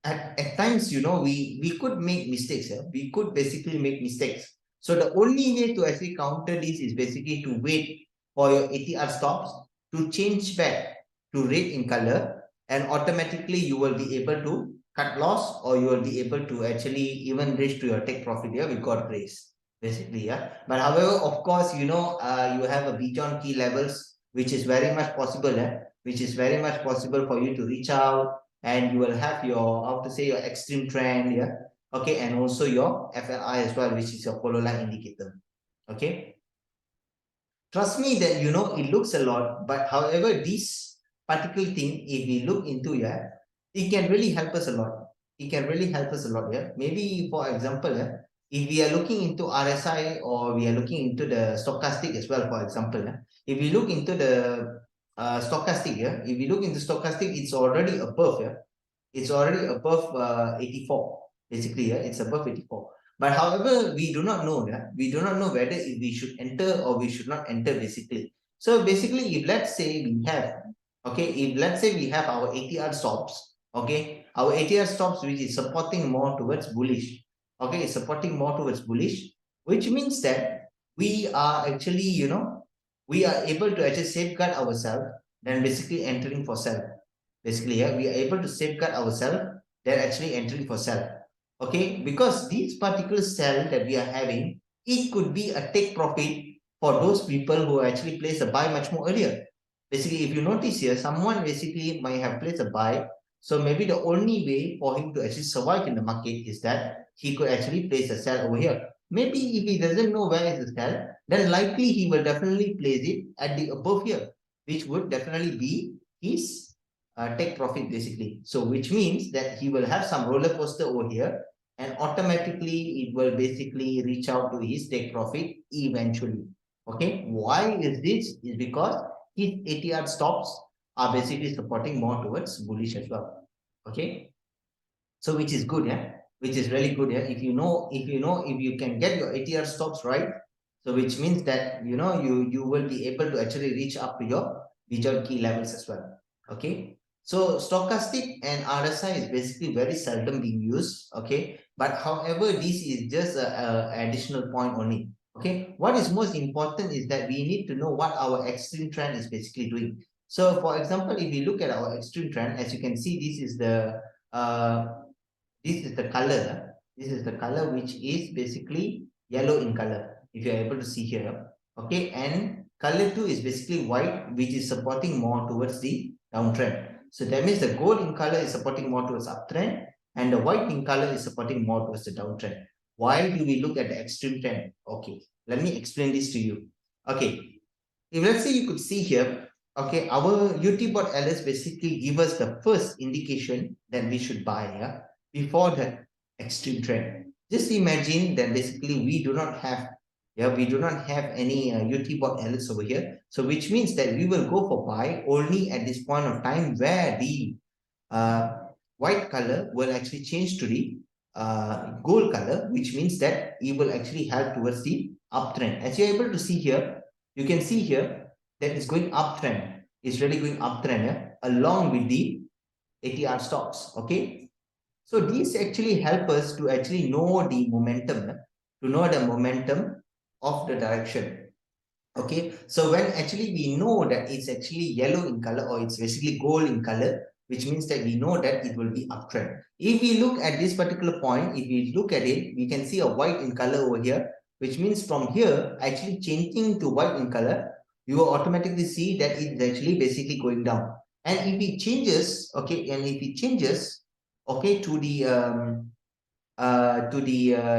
at times we could make mistakes. We could basically make mistakes. So the only way to actually counter this is basically to wait for your ATR stops to change back to red in color, and automatically you will be able to cut loss, or you will be able to actually even reach to your take profit here with God grace basically. But however, of course, you have a Bijon key levels, which is very much possible, which is very much possible for you to reach out, and you will have your, how to say, your extreme trend, okay, and also your FLI as well, which is your follow line indicator. Okay, trust me that it looks a lot, but however, this particular thing, if we look into, it can really help us a lot. It can really help us a lot. Maybe for example, if we are looking into RSI, or we are looking into the stochastic as well, for example, if we look into the stochastic, if we look into stochastic, it's already above, it's already above 84 basically. It's above 84, but however, we do not know, we do not know whether if we should enter or we should not enter basically. So basically, if let's say we have, okay, if let's say we have our ATR stops, okay, our ATR stops which is supporting more towards bullish, okay, it's supporting more towards bullish, which means that we are actually we are able to actually safeguard ourselves, then basically entering for sell basically. We are able to safeguard ourselves, they're actually entering for sell. Okay, because this particular sell that we are having, it could be a take profit for those people who actually place a buy much more earlier. Basically, if you notice here, someone basically might have placed a buy, so maybe the only way for him to actually survive in the market is that he could actually place a sell over here. Maybe if he doesn't know where is the sell, then likely he will definitely place it at the above here, which would definitely be his take profit basically. So which means that he will have some roller coaster over here, and automatically it will basically reach out to his take profit eventually. Okay, why is this? Is because his ATR stops are basically supporting more towards bullish as well. Okay, so which is good, yeah, which is really good, yeah. If you can get your ATR stops right, so which means that you will be able to actually reach up to your Bijon key levels as well. Okay, so stochastic and RSI is basically very seldom being used. Okay, but however, this is just a additional point only. Okay, what is most important is that we need to know what our extreme trend is basically doing. So for example, if we look at our extreme trend, as you can see, uh, this is the color. This is the color which is basically yellow in color. If you are able to see here. Okay. And color 2 is basically white, which is supporting more towards the downtrend. So that means the gold in color is supporting more towards uptrend and the white in color is supporting more towards the downtrend. Why do we look at the extreme trend? Okay. Let me explain this to you. Okay. If let's say you could see here, okay, our UT-bot LS basically give us the first indication that we should buy, yeah, before the extreme trend. Just imagine that basically we do not have any UT-bot LS over here. So which means that we will go for buy only at this point of time where the uh, white color will actually change to the gold color, which means that it will actually help towards the uptrend. As you're able to see here, you can see here that it's going uptrend. It's really going uptrend, yeah, along with the ATR stocks. Okay. So these actually help us to actually know the momentum, yeah, to know the momentum of the direction. Okay, so when actually we know that it's actually yellow in color or it's basically gold in color, which means that we know that it will be uptrend. If we look at this particular point, if we look at it, we can see a white in color over here, which means from here actually changing to white in color, you will automatically see that it's actually basically going down. And if it changes, okay, okay, to the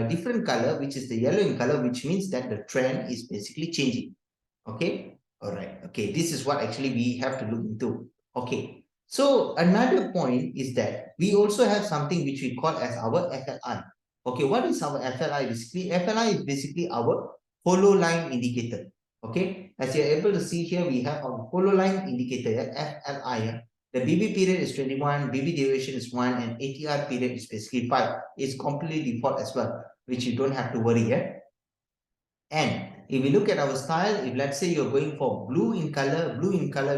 different color, which is the yellow in color, which means that the trend is basically changing. Okay. All right. Okay. This is what actually we have to look into. Okay. So another point is that we also have something which we call as our FLI. Okay. What is our FLI basically? FLI is basically our follow line indicator. Okay. As you're able to see here, we have our follow line indicator, FLI. The BB period is 21, BB duration is 1, and ATR period is basically 5. It's completely default as well, which you don't have to worry. Yeah? And if we look at our style, if let's say you're going for blue in color,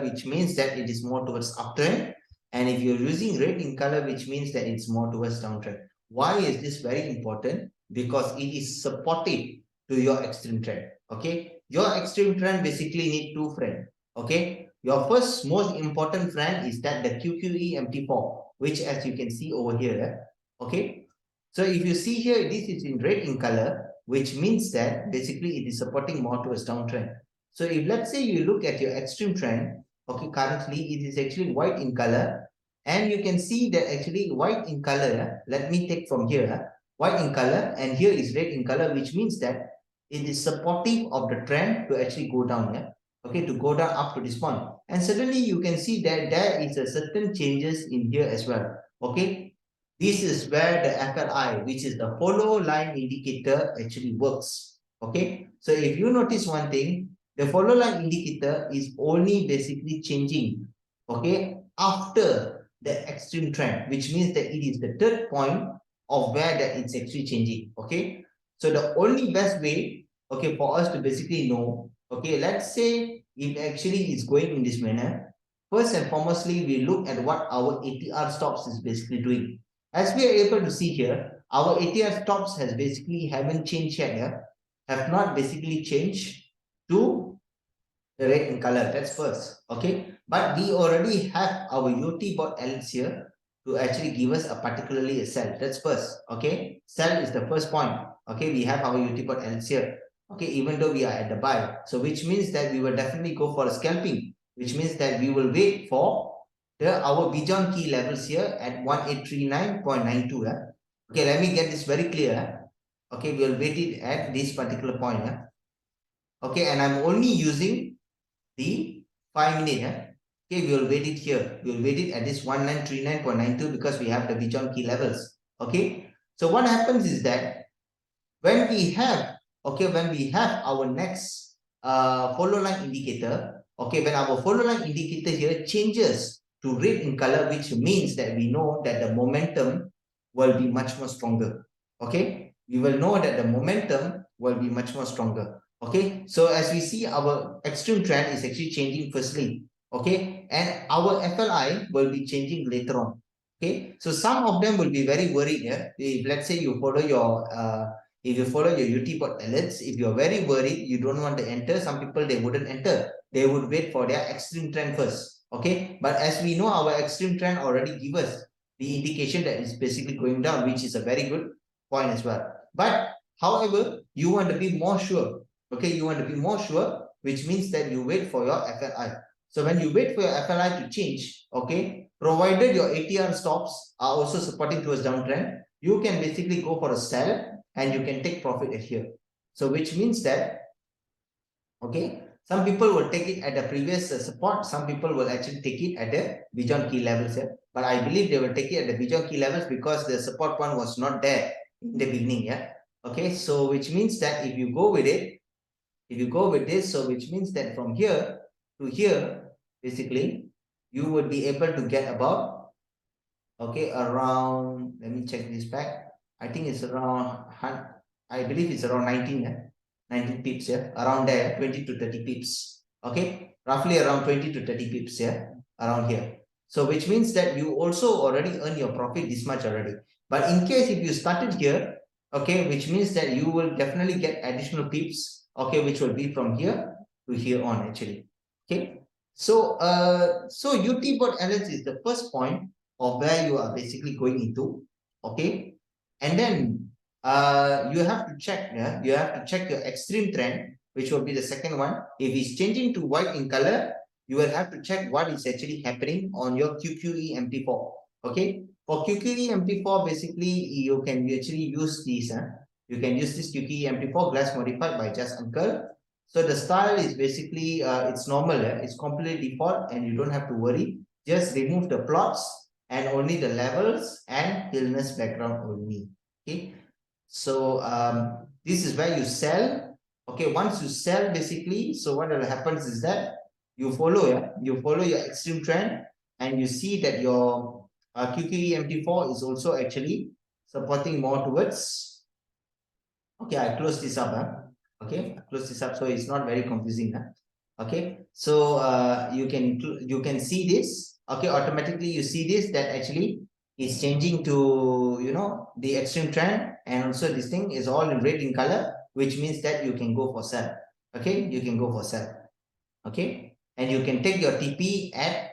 which means that it is more towards uptrend. And if you're using red in color, which means that it's more towards downtrend. Why is this very important? Because it is supportive to your extreme trend. Okay. Your extreme trend basically need two friends. Okay. Your first most important friend is that the QQE MT4, which as you can see over here. Okay. So if you see here, this is in red in color, which means that basically it is supporting more towards downtrend. So if let's say you look at your extreme trend, okay, currently it is actually white in color, and you can see that actually white in color, let me take from here, white in color, and here is red in color, which means that it is supportive of the trend to actually go down, yeah, okay, to go down up to this point. And suddenly you can see that there is a certain changes in here as well, okay. This is where the FLI, which is the follow line indicator, actually works. Okay. So if you notice one thing, the follow line indicator is only basically changing, okay, after the extreme trend, which means that it is the third point of where that it's actually changing. Okay. So the only best way, okay, for us to basically know, okay, let's say it actually is going in this manner. First and foremostly, we look at what our ATR stops is basically doing. As we are able to see here, our ATR stops has basically haven't changed yet, yeah? Have not basically changed to the red in color. That's first, okay? But we already have our UT-bot LS here to actually give us a particularly a sell. That's first, okay? Sell is the first point, okay? We have our UT-bot LS here, okay? Even though we are at the buy. So which means that we will definitely go for a scalping, which means that we will wait for our Bijon key levels here at 1839.92. Okay, let me get this very clear. Okay, we'll wait it at this particular point. Okay, and I'm only using the 5 minute. Okay, we'll wait it here. We'll wait it at this 1939.92 because we have the Bijon key levels. Okay, so what happens is that when we have, okay, when we have our next follow line indicator, okay, when our follow line indicator here changes to red in color, which means that we know that the momentum will be much more stronger. Okay, we will know that the momentum will be much more stronger. Okay, so as we see, our extreme trend is actually changing firstly. Okay, and our FLI will be changing later on. Okay, so some of them will be very worried here. If let's say you follow your if you follow your UT bot alerts, if you're very worried, you don't want to enter, some people they wouldn't enter. They would wait for their extreme trend first. Okay, but as we know, our extreme trend already give us the indication that it's basically going down, which is a very good point as well. But however, you want to be more sure. Okay, you want to be more sure, which means that you wait for your FLI. So when you wait for your FLI to change, okay, provided your ATR stops are also supporting towards downtrend, you can basically go for a sell and you can take profit here. So which means that, okay, some people will take it at the previous support, some people will actually take it at the Bijon key levels here. But I believe they will take it at the Bijon key levels because the support point was not there in the beginning. Yeah. Okay, so which means that if you go with it, if you go with this, so which means that from here to here, basically, you would be able to get about, okay, around, let me check this back. I think it's around, I believe it's around 19, yeah? 19 pips, yeah? Around there, 20 to 30 pips. Okay, roughly around 20 to 30 pips, yeah? Around here. So which means that you also already earn your profit this much already. But in case if you started here, okay, which means that you will definitely get additional pips, okay, which will be from here to here on actually. Okay. So so UT bot alerts is the first point of where you are basically going into. Okay. And then you have to check, yeah, you have to check your extreme trend, which will be the second one. If it's changing to white in color, you will have to check what is actually happening on your QQE MT4. Okay, for QQE MT4, basically you can actually use this. You can use this QQE MT4 glass modified by Just Uncle. So the style is basically it's normal. It's completely default, and you don't have to worry. Just remove the plots and only the levels and illness background only. Okay, so this is where you sell. Okay, once you sell, basically, so what will happens is that you follow, yeah, you follow your extreme trend, and you see that your QQE MT4 is also actually supporting more towards. Okay, I close this up. Okay, I close this up so it's not very confusing. Okay, so you can see this. Okay, automatically you see this that actually is changing to, you know, the extreme trend, and also this thing is all in red in color, which means that you can go for sell. Okay, you can go for sell. Okay, and you can take your TP at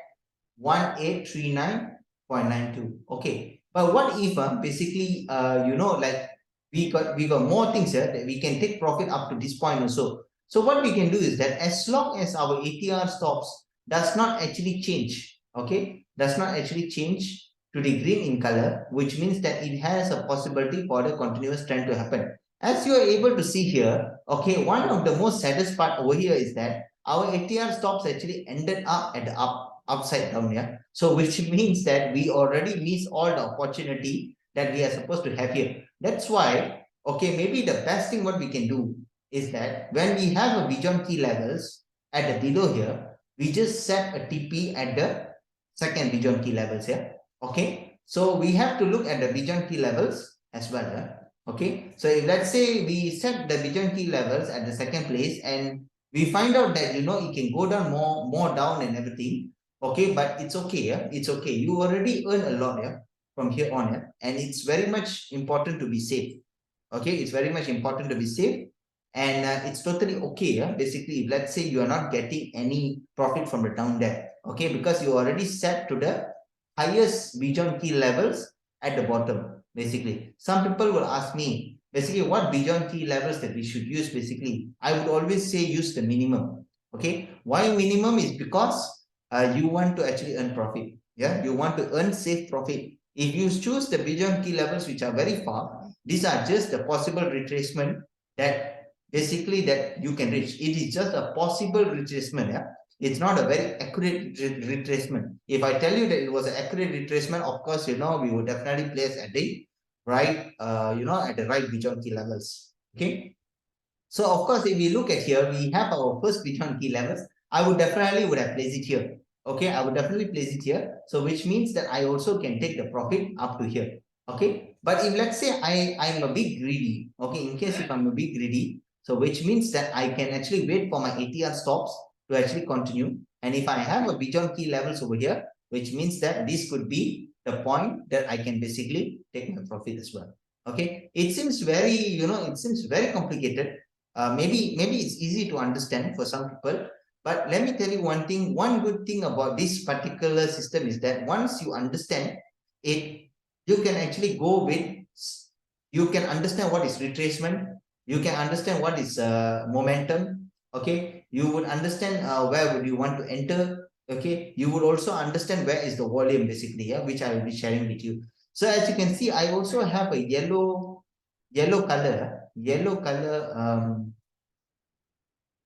1839.92. Okay, but what if basically you know, like we got more things here that we can take profit up to this point also. So what we can do is that as long as our ATR stops does not actually change, okay, does not actually change to the green in color, which means that it has a possibility for the continuous trend to happen. As you are able to see here, okay, one of the most saddest part over here is that our ATR stops actually ended up at the upside down here. So which means that we already miss all the opportunity that we are supposed to have here. That's why, okay, maybe the best thing what we can do is that when we have a Bijon key levels at the below here, we just set a TP at the second Bijon key levels here. Okay, so we have to look at the Bijon key levels as well. Okay, so if let's say we set the Bijon key levels at the second place, and we find out that, you know, it can go down more down and everything. Okay, but it's okay. Yeah, it's okay. You already earn a lot, yeah, from here on. Yeah, and it's very much important to be safe. Okay, it's very much important to be safe, and it's totally okay. Yeah, basically, if let's say you are not getting any profit from the down there. Okay, because you already set to the highest Bijon key levels at the bottom. Basically, some people will ask me, basically, what Bijon key levels that we should use. Basically, I would always say use the minimum. Okay, why minimum is because you want to actually earn profit. Yeah, you want to earn safe profit. If you choose the Bijon key levels which are very far, these are just the possible retracement that basically that you can reach. It is just a possible retracement. Yeah, it's not a very accurate retracement. If I tell you that it was an accurate retracement, of course, you know, we would definitely place at the right, you know, at the right Bijon key levels. Okay. So of course, if we look at here, we have our first Bijon key levels. I would definitely would have placed it here. Okay, I would definitely place it here. So which means that I also can take the profit up to here. Okay, but if let's say I'm a bit greedy, okay, in case if I'm a bit greedy, so which means that I can actually wait for my ATR stops to actually continue. And if I have a Bijon key levels over here, which means that this could be the point that I can basically take my profit as well. Okay, it seems very, it seems very complicated. Maybe it's easy to understand for some people, but let me tell you one thing. One good thing about this particular system is that once you understand it, you can actually go with, you can understand what is retracement, you can understand what is momentum. Okay, you would understand where would you want to enter. Okay, you would also understand where is the volume basically, yeah, which I will be sharing with you. So as you can see, I also have a yellow color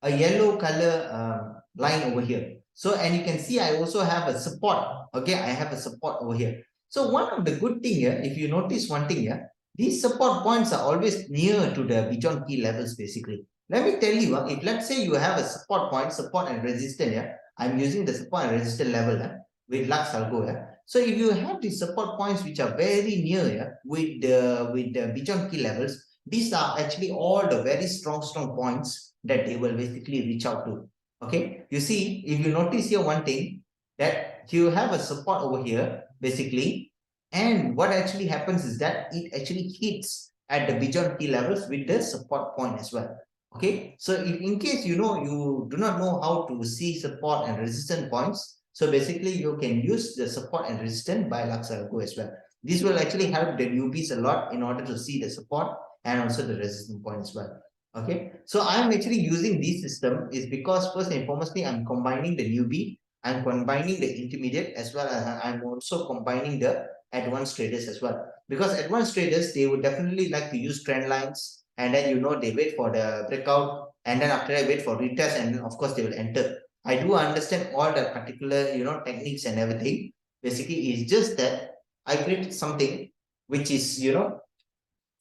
a yellow color line over here. So, and you can see I also have a support. Okay, I have a support over here. So one of the good thing here, if you notice one thing here, these support points are always near to the Bijon key levels basically. Let me tell you, if let's say you have a support point, support and resistance here, I'm using the support and resistance level with Lux Algo here. So if you have these support points which are very near here with the Bijon key levels, these are actually all the very strong points that they will basically reach out to. Okay, you see, if you notice here one thing, that you have a support over here basically, and what actually happens is that it actually hits at the Bijon key levels with the support point as well. Okay, so if in case you do not know how to see support and resistance points, so basically you can use the support and resistance by Lux Algo as well. This will actually help the newbies a lot in order to see the support and also the resistance point as well. Okay, so I'm actually using this system is because first and foremostly I'm combining the newbie, I'm combining the intermediate, as well as I'm also combining the advanced traders as well. Because advanced traders, they would definitely like to use trend lines, and then they wait for the breakout, and then after that wait for retest, and then of course they will enter. I do understand all the particular techniques and everything. Basically, it's just that I created something which is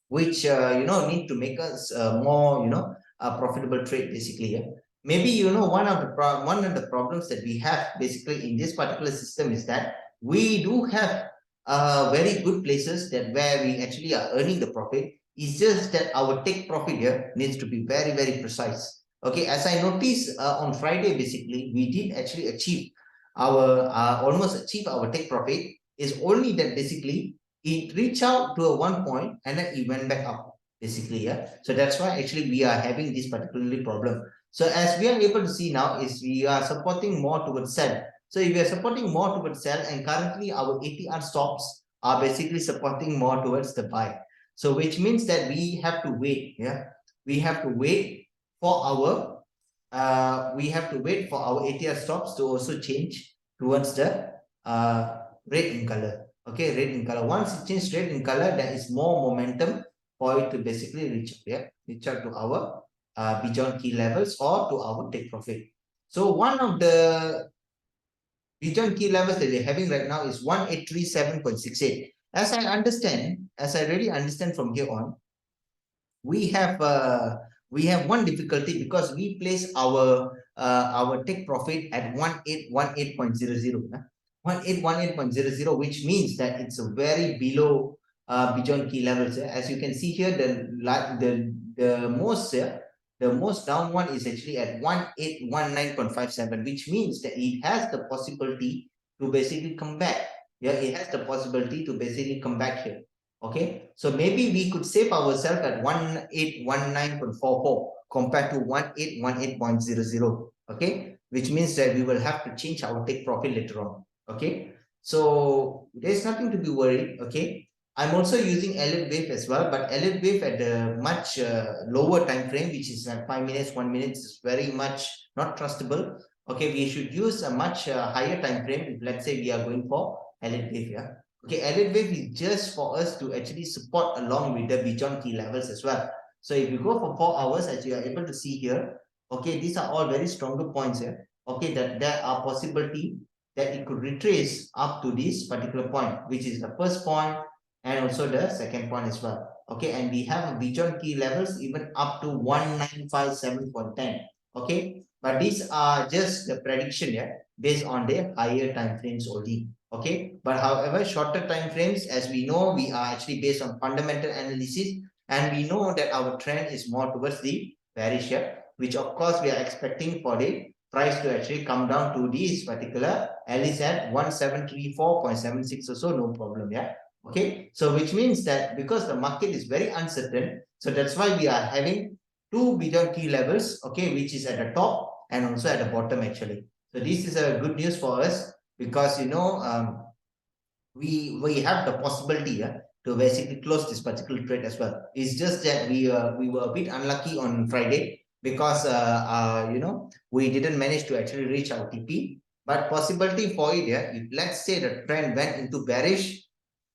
which need to make us more a profitable trade basically. Yeah, maybe one of the problems that we have basically in this particular system is that we do have very good places that where we actually are earning the profit. It's just that our take profit here needs to be very precise. Okay, as I noticed on Friday, basically we did actually achieve our almost achieve our take profit. Is only that basically it reached out to a one point and then it went back up basically. Yeah, so that's why actually we are having this particularly problem. So as we are able to see now is we are supporting more towards sell. So if we are supporting more towards sell, and currently our ATR stops are basically supporting more towards the buy, so which means that we have to wait. Yeah, we have to wait for our ATR stops to also change towards the red in color. Okay, red in color. Once it changes red in color, there is more momentum for it to basically reach out to our Bijon key levels or to our take profit. So one of the Bijon key levels that we're having right now is 1837.68. As I really understand from here on, we have one difficulty because we place our take profit at 1818.00. 1818.00, which means that it's a very below Bijon key levels. As you can see here, the most down one is actually at 1819.57, which means that it has the possibility to basically come back. Yeah, it has the possibility to basically come back here. Okay, so maybe we could save ourselves at 1819.44 compared to 1818.00. Okay, which means that we will have to change our take profit later on. Okay, so there's nothing to be worried. Okay, I'm also using Elliott wave as well, but Elliott wave at a much lower time frame, which is at 5 minutes, 1 minute, is very much not trustable. Okay, we should use a much higher time frame if let's say we are going for Elliott wave. Yeah. Okay, Elliott wave is just for us to actually support along with the Bijon key levels as well. So if you go for 4 hours, as you are able to see here, okay, these are all very stronger points here. Okay, that there are possibility that it could retrace up to this particular point, which is the first point, and also the second point as well. Okay, and we have beyond key levels even up to 1957.10. Okay, but these are just the prediction here based on the higher time frames only. Okay, but however, shorter time frames, as we know, we are actually based on fundamental analysis, and we know that our trend is more towards the bearish here, which of course we are expecting for the price to actually come down to this particular, at least at 1734.76 or so, no problem. Yeah. Okay, so which means that because the market is very uncertain, so that's why we are having two bigger key levels, okay, which is at the top and also at the bottom actually. So this is a good news for us because we have the possibility to basically close this particular trade as well. It's just that we were a bit unlucky on Friday because we didn't manage to actually reach our TP. But possibility for it, if let's say the trend went into bearish,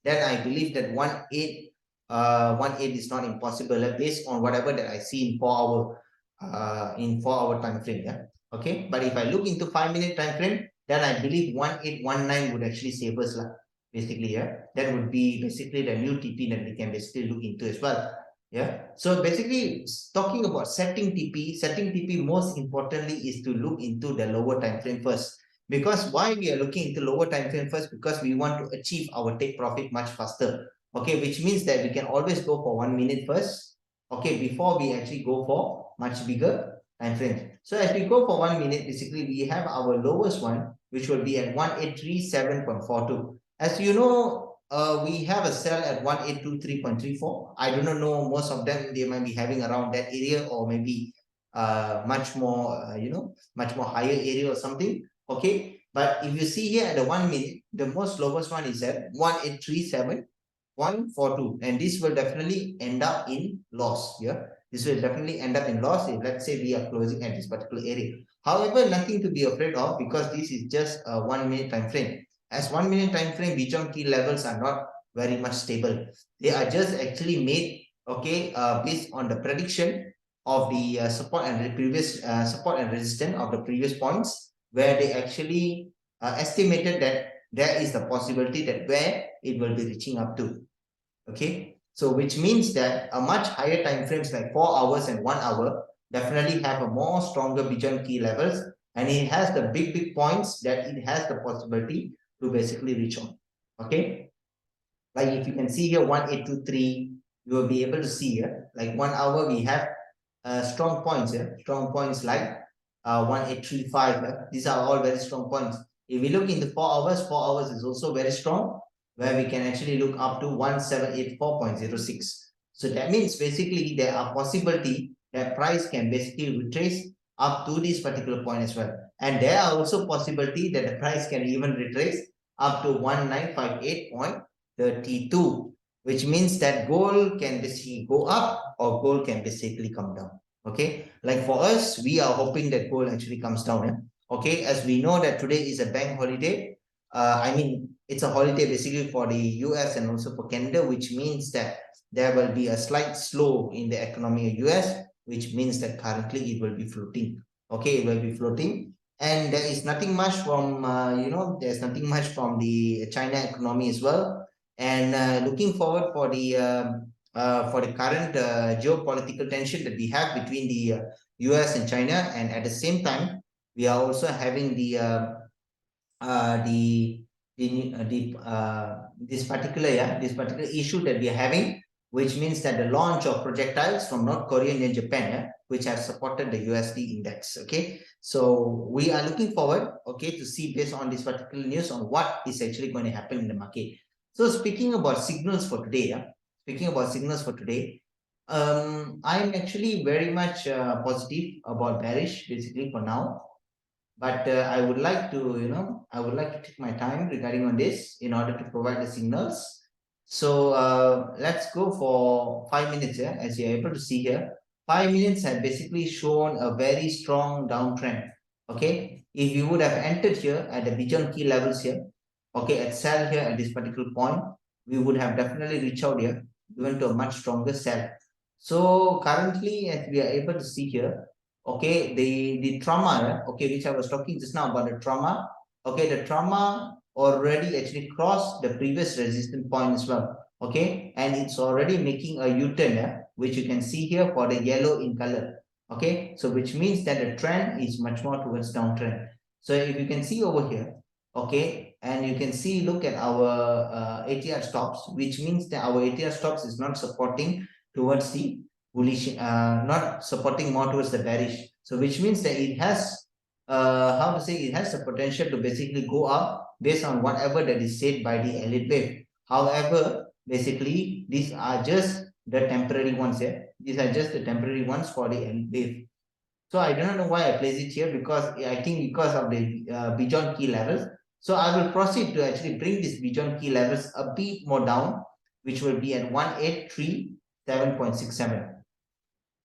then I believe that 1.8 is not impossible based on whatever that I see in 4 hour time frame. Yeah. Okay. But if I look into 5 minute time frame, then I believe 1819 would actually save us lah. Basically, yeah. That would be basically the new TP that we can basically look into as well. Yeah. So basically, talking about setting TP most importantly is to look into the lower time frame first. Because why we are looking into lower time frame first? Because we want to achieve our take profit much faster. Okay, which means that we can always go for 1 minute first. Okay, before we actually go for much bigger time frame. So as we go for 1 minute, basically we have our lowest one, which will be at 1837.42. As you know, we have a sell at 1823.34. I do not know, most of them they might be having around that area or maybe much more much more higher area or something. Okay, but if you see here at the 1 minute, the most lowest one is at 1837.42, and this will definitely end up in loss. Yeah, this will definitely end up in loss if let's say we are closing at this particular area. However, nothing to be afraid of because this is just a 1 minute time frame. As 1 minute time frame, Bichon key levels are not very much stable. They are just actually made based on the prediction of the support and the previous support and resistance of the previous points, where they actually estimated that there is the possibility that where it will be reaching up to. Okay, so which means that a much higher time frames like 4 hours and 1 hour definitely have a more stronger Bichon key levels, and it has the big points that it has the possibility to basically reach on. Okay, like if you can see here 1823, you will be able to see here like 1 hour we have strong points here, strong points like 1835. These are all very strong points. If we look into 4 hours, 4 hours is also very strong, where we can actually look up to 1784.06. So that means basically there are possibility that price can basically retrace up to this particular point as well. And there are also possibility that the price can even retrace up to 1958.32, which means that gold can basically go up or gold can basically come down. Okay, like for us, we are hoping that gold actually comes down. Yeah? Okay, as we know that today is a bank holiday. I mean, it's a holiday basically for the US and also for Canada, which means that there will be a slight slow in the economy of US, which means that currently it will be floating. Okay, it will be floating. And there is nothing much from, there's nothing much from the China economy as well. And looking forward for the current geopolitical tension that we have between the US and China, and at the same time, we are also having this particular issue that we are having, which means that the launch of projectiles from North Korea and Japan, which have supported the USD index. Okay, so we are looking forward, to see based on this particular news on what is actually going to happen in the market. So speaking about signals for today, I'm actually very much positive about bearish basically for now. But I would like to, take my time regarding on this in order to provide the signals. So let's go for 5 minutes here. As you're able to see here, 5 minutes have basically shown a very strong downtrend. Okay, if you would have entered here at the Bichon key levels here, okay, at sell here at this particular point, we would have definitely reached out here, even to a much stronger sell. So currently, as we are able to see here, okay, the trauma, okay, which I was talking just now about the trauma, okay, the trauma already actually crossed the previous resistance point as well. okay, and it's already making a U-turn, which you can see here for the yellow in color, okay, so which means that the trend is much more towards downtrend. So if you can see over here, okay, and you can see, look at our ATR stops, which means that our ATR stops is not supporting towards the bullish, not supporting more towards the bearish. So which means that it has, how to say, it has the potential to basically go up based on whatever that is said by the elite wave. However, basically, these are just the temporary ones here. These are just the temporary ones for the elite wave. So I do not know why I place it here, because I think because of the Bijon key levels. So I will proceed to actually bring this Bijon key levels a bit more down, which will be at 1837.67.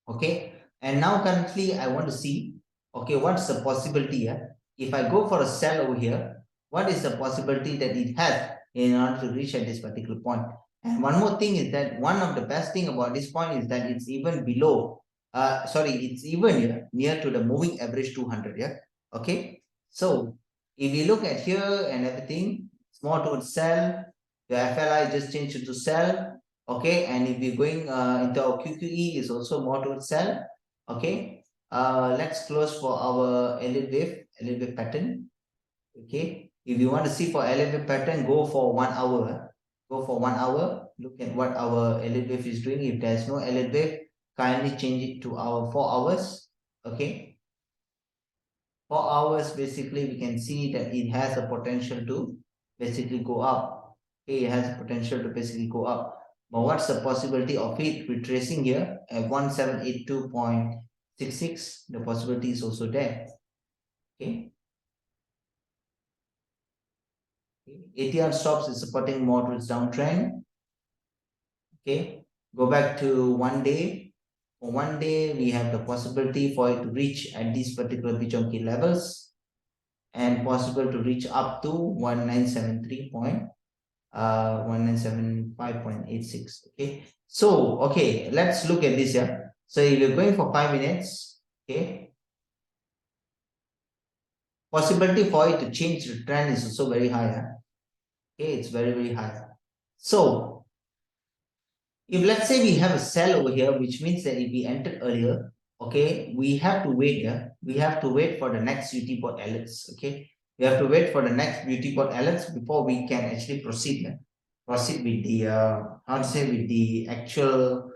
Okay, and now currently I want to see, okay, what's the possibility here? If I go for a sell over here, what is the possibility that it has in order to reach at this particular point? And one more thing is that one of the best thing about this point is that it's even below, it's even here near to the moving average 200, yeah. Okay, so if you look at here and everything, it's more towards sell. The FLI just changed it to sell. Okay, and if we're going into our QQE is also more towards sell. Okay, let's close for our elite wave pattern. Okay, if you want to see for elite wave pattern, go for 1 hour. Go for 1 hour. Look at what our elite wave is doing. If there's no elite wave, kindly change it to our 4 hours. Okay, 4 hours, basically we can see that it has a potential to basically go up. Okay, it has potential to basically go up. But what's the possibility of it retracing here at 1782.66? The possibility is also there. Okay. ATR stops is supporting more towards downtrend. Okay. Go back to 1 day. For 1 day, we have the possibility for it to reach at these particular Bichonki levels, and possible to reach up to 1975.86. Okay, so okay, let's look at this here. So if you're going for 5 minutes, okay, possibility for it to change the trend is also very high. Okay, it's very high. So if let's say we have a sell over here, which means that if we entered earlier, okay, we have to wait here. We have to wait for the next UT bot alerts. Okay, we have to wait for the next UT bot alerts before we can actually proceed. Proceed with the how to say, with the actual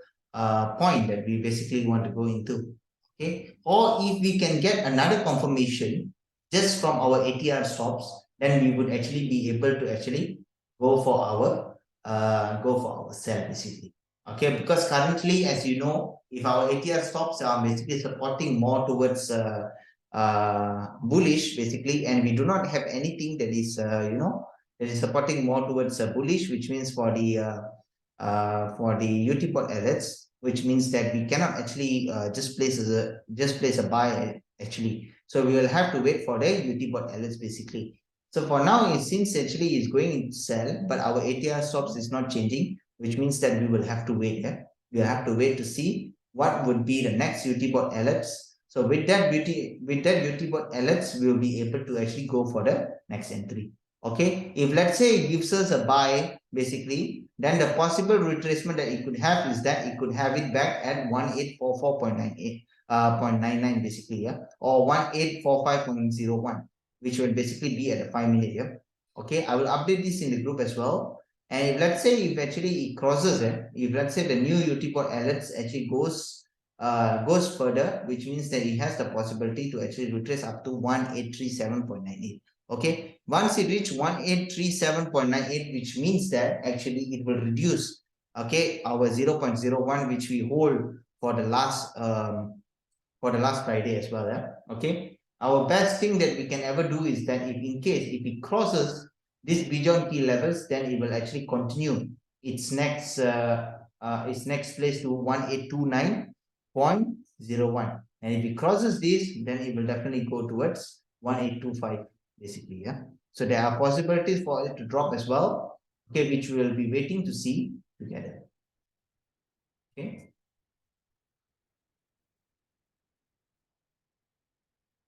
point that we basically want to go into. Okay, or if we can get another confirmation just from our ATR stops, then we would actually be able to actually go for our sell basically. Okay, because currently, as you know, if our ATR stops are basically supporting more towards bullish basically, and we do not have anything that is that is supporting more towards bullish, which means for the UT bot alerts, which means that we cannot actually just place a buy actually. So we will have to wait for the UT bot alerts basically. So for now, it seems actually is going into sell, but our ATR stops is not changing, which means that we will have to wait. Yeah? We will have to wait to see what would be the next UT bot alerts. So with that UT bot alerts, we will be able to actually go for the next entry. Okay, if let's say it gives us a buy basically, then the possible retracement that it could have is that it could have it back at 1844.98 0.99 basically, yeah, or 1845.01, which will basically be at the 5 minute. Yeah. Okay, I will update this in the group as well. And if let's say if actually it crosses it, if let's say the new UT bot alerts actually goes further, which means that it has the possibility to actually retrace up to 1837.98. Okay, once it reach 1837.98, which means that actually it will reduce, okay, our 0.01, which we hold for the last Friday as well. Yeah? Okay, our best thing that we can ever do is that if in case if it crosses this Bijon key levels, then it will actually continue its next place to 1829.01, and if it crosses this, then it will definitely go towards 1825 basically. Yeah, so there are possibilities for it to drop as well, okay, which we will be waiting to see together. Okay,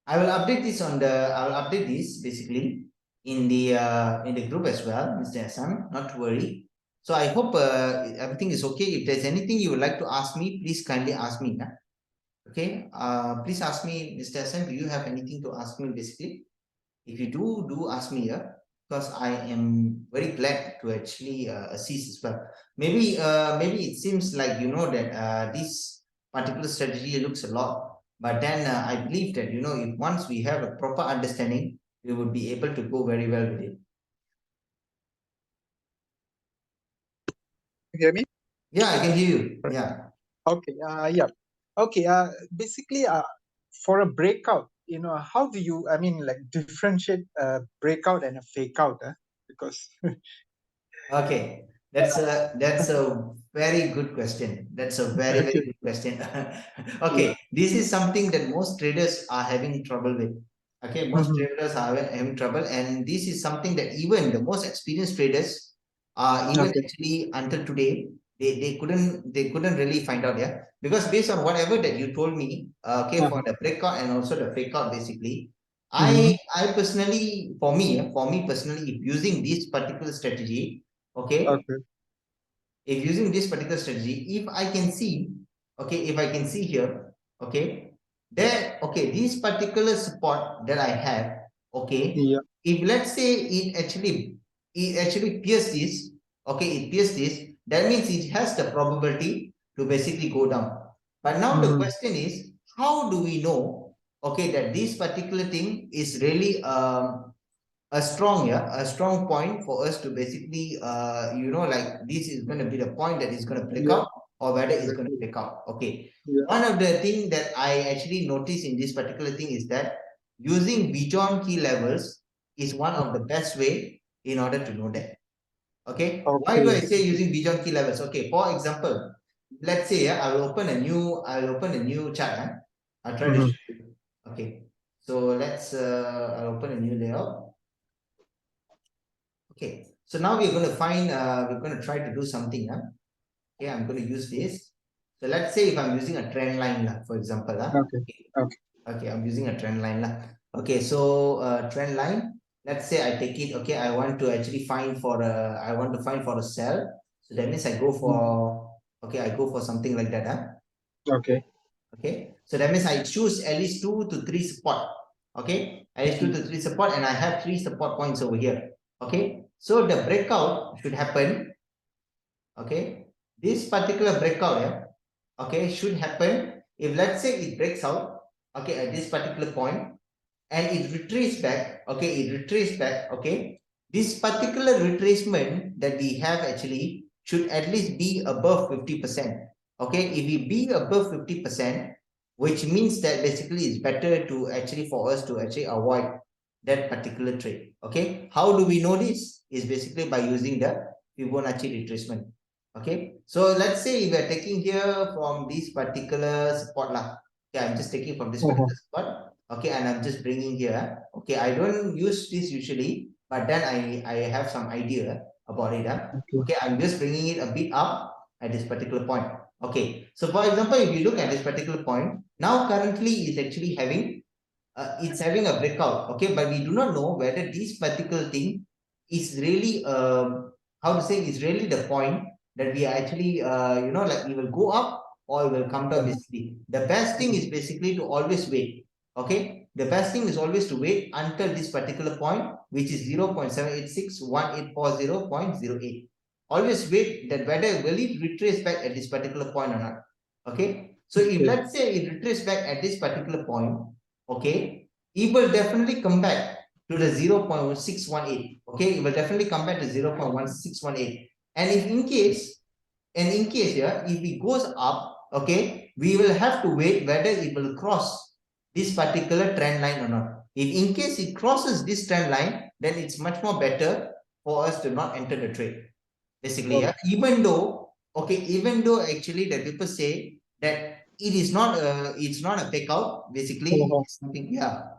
I will update this basically in the group as well, Mr. Hassan, not to worry. So I hope everything is okay. If there's anything you would like to ask me, please kindly ask me. Huh? Okay. Please ask me, Mr. Hassan, do you have anything to ask me basically? If you do ask me, because I am very glad to actually assist as well. Maybe it seems like that this particular strategy looks a lot, but then I believe that if once we have a proper understanding, we would be able to go very well with it. You hear me? Yeah, I can hear you. Yeah. Okay. Yeah. Okay. Basically, for a breakout, how do you, I mean, like differentiate a breakout and a fake out? Because Okay, that's a very good question. That's a very okay. good question. Yeah. Okay, this is something that most traders are having trouble with. Okay, most Mhm. traders are having trouble, and this is something that even the most experienced traders are even Okay. actually until today they couldn't really find out. Yeah, because based on whatever that you told me, okay, for Uh-huh. the breakout and also the fake out, basically, Mhm. I personally, for me personally, if using this particular strategy. Okay, Okay. if using this particular strategy, if I can see, okay, if I can see here, okay, okay, this particular support that I have, okay, Yeah. if let's say it actually pierces this, okay, it pierces this, that means it has the probability to basically go down. But now the Mhm. question is, how do we know, okay, that this particular thing is really a strong point for us to basically like this is going to be the point that is going to break Yeah. out or whether it's going to Exactly. break out. Okay, Yeah. one of the thing that I actually noticed in this particular thing is that using Bijon key levels is one of the best way in order to know that. Okay, why do I Okay. say using Bijon key levels? Okay, for example, let's say I will open a new chart. I'll try to Mhm. show you. Okay, so I'll open a new layout. Okay, so now we're going to try to do something. Okay, I'm going to use this. So let's say if I'm using a trend line, for example. Okay. Okay, Okay. okay, I'm using a trend line. Okay, so trend line, let's say I take it, okay, I want to find for a sell. So that means Mhm. I go for something like that. Okay. Okay, so that means I choose at least 2 to 3 support. Okay, at least two Mhm. to three support, and I have 3 support points over here. Okay, so the breakout should happen. Okay, this particular breakout, yeah, okay, should happen if let's say it breaks out, okay, at this particular point, and it retraces back. Okay, it retraces back. Okay, this particular retracement that we have actually should at least be above 50%. Okay, if we be above 50%, which means that basically it's better to actually for us to actually avoid that particular trade. Okay, how do we know this? Is basically by using the Fibonacci retracement. Okay, so let's say if we are taking here from this particular support lah. Okay, I'm just taking from this Uh-huh. particular spot. Okay, and I'm just bringing here. Okay, I don't use this usually, but then I have some idea about it. Okay. Okay, I'm just bringing it a bit up at this particular point. Okay, so for example, if you look at this particular point, now currently it's having a breakout. Okay, but we do not know whether this particular thing is really how to say is really the point that we are actually like it will go up or it will come down. Uh-huh. Basically, the best thing is basically to always wait. Okay, the best thing is always to wait until this particular point, which is 0.7861840.08. Always wait that whether will it retrace back at this particular point or not. Okay, so if Okay. let's say it retraces back at this particular point, okay, it will definitely come back to the 0.618. Okay, it will definitely come back to 0.1618. And if in case yeah, if it goes up, okay, we will have to wait whether it will cross this particular trend line or not. If in case it crosses this trend line, then it's much more better for us to not enter the trade. Basically, Okay. yeah. Even though actually the people say that it's not a fake out. Basically, Uh-huh. it's something, yeah.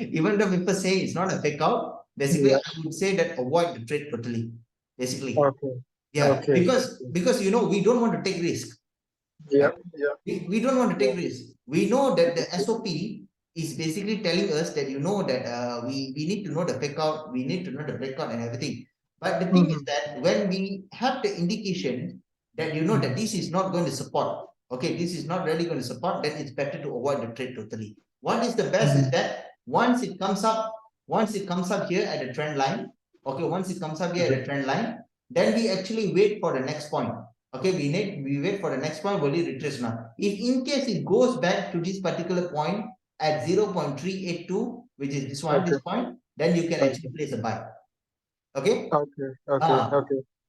Even though people say it's not a fake out, basically, Yeah. I would say that avoid the trade totally. Basically, Okay. yeah, Okay. because we don't want to take risk. Yeah. Yeah? Yeah. We don't want to Yeah. take risk. We know that the SOP is basically telling us that that we need to know the fake out, we need to know the breakout and everything. But the thing is that when we have the indication that you know that this is not going to support, okay, this is not really going to support, then it's better to avoid the trade totally. What is the best is that once it comes up here at the trend line, okay, once it comes up here at the trend line, then we actually wait for the next point. Okay, we wait for the next point, will it retrace now? If in case it goes back to this particular point at 0.382, which is this one, this point, then you can actually place a buy. Okay.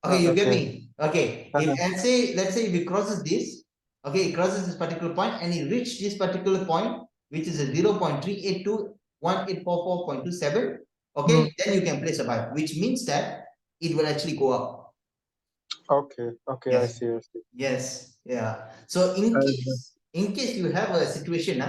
Okay, you get me. Okay, if let's say if it crosses this, okay, it crosses this particular point and it reached this particular point, which is a 0.3821844.27, okay, then you can place a buy, which means that it will actually go up. Okay, Yes. I see. Yes, yeah. So in case you have a situation,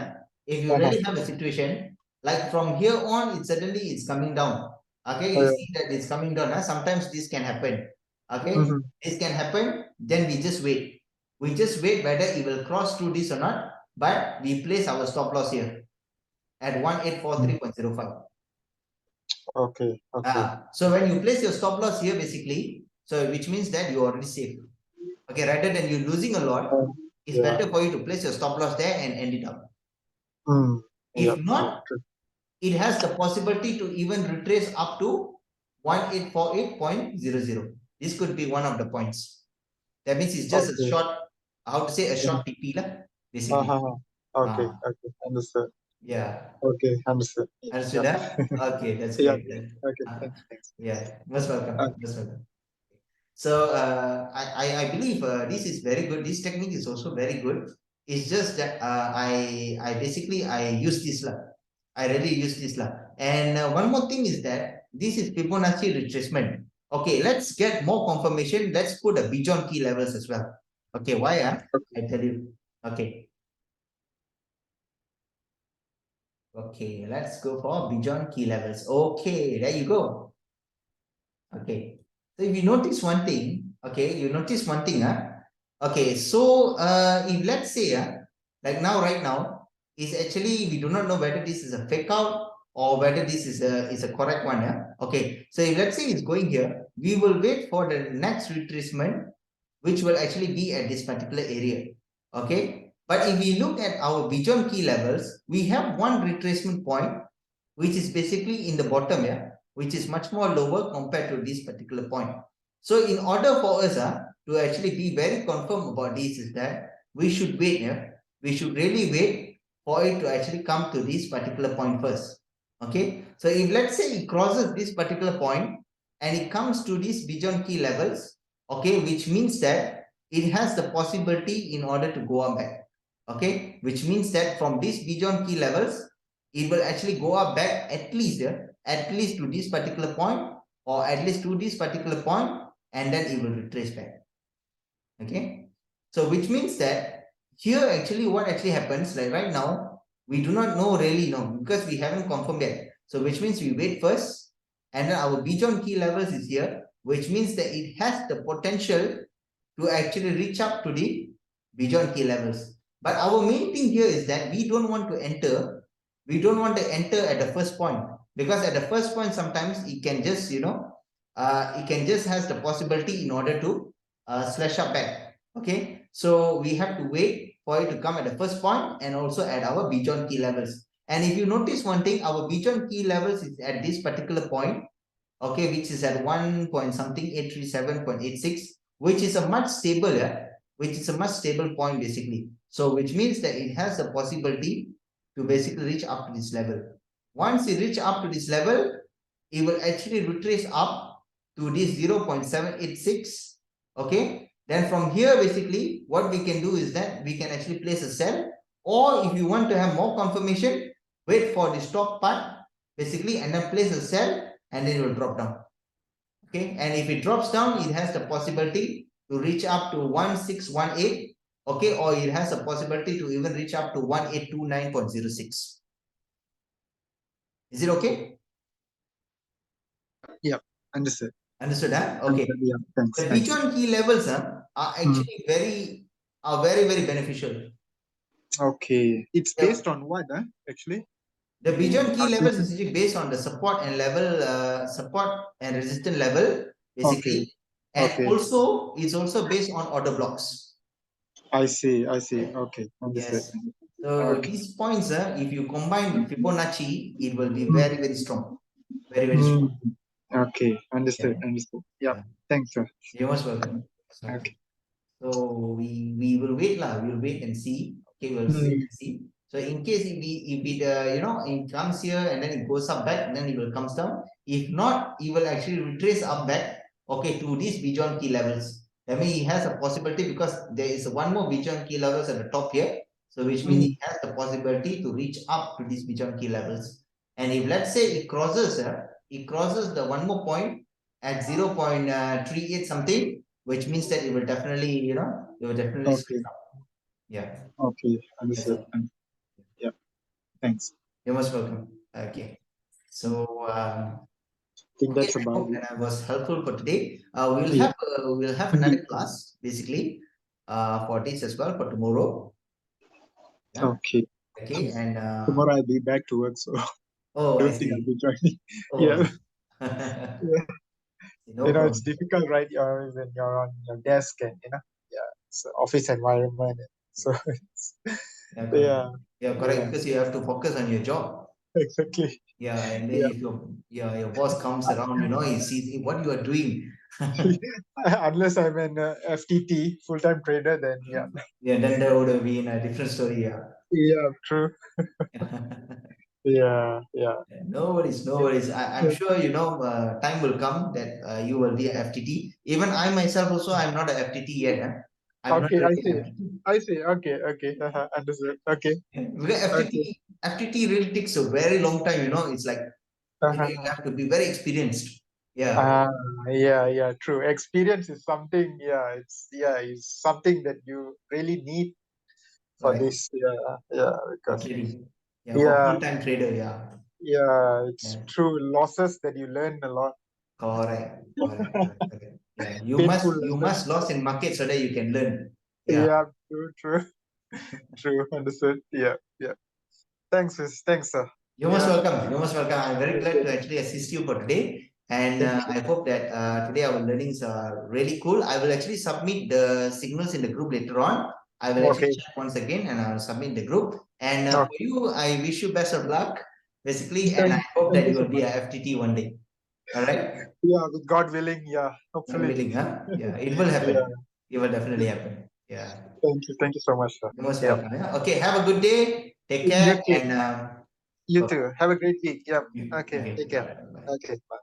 if you really have a situation, like from here on, it's coming down. Okay, you see that it's coming down. Sometimes this can happen. Okay, this can happen. Then we just wait. We just wait whether it will cross through this or not. But we place our stop loss here at 1843.05. Okay. So when you place your stop loss here, basically, so which means that you're already safe. Okay, rather than you losing a lot, it's better for you to place your stop loss there and end it up. If not, it has the possibility to even retrace up to 1848.00. This could be one of the points. That means it's just a short, how to say, a short TP lah, basically. Okay, understood. Yeah. Okay, understood. Understood that? Okay, that's great. Thanks. Yeah, most welcome. Most welcome. So I believe this is very good. This technique is also very good. It's just that I basically I use this lah. I really use this lah. And one more thing is that this is Fibonacci retracement. Okay, let's get more confirmation. Let's put the Bijon key levels as well. Okay, why? I tell you. Okay. Okay, let's go for Bijon key levels. Okay, there you go. Okay. So if you notice one thing, okay, okay, so if let's say like now, right now, is actually we do not know whether this is a fake out or whether this is a correct one. Okay, so if let's say it's going here, we will wait for the next retracement, which will actually be at this particular area. Okay, but if we look at our Bijon key levels, we have one retracement point, which is basically in the bottom here, which is much more lower compared to this particular point. So in order for us to actually be very confirm about this is that we should wait. We should really wait for it to actually come to this particular point first. Okay. So if let's say it crosses this particular point and it comes to these Bijon key levels, okay, which means that it has the possibility in order to go up back. Okay, which means that from these Bijon key levels, it will actually go up back at least to this particular point or at least to this particular point, and then it will retrace back. Okay, so which means that here actually what actually happens, like right now we do not know really because we haven't confirmed yet. So which means we wait first, and then our Bijon key levels is here, which means that it has the potential to actually reach up to the Bijon key levels. But our main thing here is that we don't want to enter at the first point, because at the first point sometimes it can just it can just has the possibility in order to slash up back. Okay, so we have to wait for it to come at the first point and also at our Bijon key levels. And if you notice one thing, our Bijon key levels is at this particular point, okay, which is at 837.86, which is a much stable point basically. So which means that it has the possibility to basically reach up to this level. Once it reach up to this level, it will actually retrace up to this 0.786. Okay, then from here basically what we can do is that we can actually place a sell, or if you want to have more confirmation, wait for the stock part basically and then place a sell, and then it will drop down. Okay, and if it drops down, it has the possibility to reach up to 1618. Okay, or it has a possibility to even reach up to 1829.06. Is it okay? Yeah, understood. Understood, huh? Okay. Yeah, thanks. The Bijon key levels are actually very beneficial. Okay, it's based on what actually? The Bijon key levels is based on the support and resistance level, basically. And Okay. also, it's also based on order blocks. I see. Okay, understood. Yes. So Okay. these points, if you combine Fibonacci, it will be very, very strong. Very, very strong. Okay, understood. Yeah. Yeah, Yeah. thanks, sir. You're most welcome. Most welcome. Okay. So we will wait lah. We'll wait and see. Okay, we'll wait and see. So in case if it it comes here and then it goes up back, then it will comes down. If not, it will actually retrace up back. Okay, to these Bijon key levels. That means he has a possibility because there is one more Bijon key levels at the top here. So which means he has the possibility to reach up to these Bijon key levels. And if let's say it crosses the one more point at 0.38 something, which means that it will definitely, it will definitely split up. Yeah. Okay, understood. all. Yeah, thanks. You're most welcome. Okay. So, I think okay, that's I about hope it. that I was helpful for today. Yeah. We'll have another class basically for this as well for tomorrow. Yeah. Okay. Okay. And Tomorrow I'll be back to work, so oh, I don't think I'll see. be joining. Oh, Yeah. yeah. No It's problem. difficult, right? When you're on your desk and it's an office environment. So Yeah, correct. yeah, Yeah, correct. Because you have to focus on your job. exactly. Yeah, and then Yeah. if your boss comes around, he sees what you are doing. Unless I'm an FTT full-time trader, then yeah. Yeah, then that would have been a different story. Yeah. Yeah, true. Yeah. No worries, no worries. I'm sure time will come that you will be a FTT. Even I myself also, I'm not a FTT yet. I'm not Okay, really a FTT. I see. Okay. Understood. Okay. Because FTT really takes a very long time. It's like you have to be very experienced. Yeah, Yeah, true. Experience is something, it's something that you really need for correct. this. Yeah, For because trading. Yeah, for yeah, full-time trader. Yeah, it's yeah. true losses that you learn a lot. Correct. Yeah, you Painful must you lessons. must loss in market so that you can learn. Yeah. Yeah, true. True. Understood. Yeah. Thanks, sir. You're most Yeah. welcome. You're most welcome. I'm very glad to actually assist you for today. And Thank you. I hope that today our learnings are really cool. I will actually submit the signals in the group later on. I will actually Okay. check once again and I will submit the group. And Okay. for you, I wish you best of luck, basically. And Thank, I hope thank that you you so will be much. a FTT one day. All right? Yeah, with God willing, yeah, God hopefully. willing, huh? Yeah, it will Yeah. happen. It will definitely happen. Yeah. Thank you so much, sir. You're most Yeah. welcome. Yeah. Okay, have a good day. Take You care too. and You bye-bye. too. Have a great week. Yeah. Okay. Okay, Take care. bye. Okay. Bye.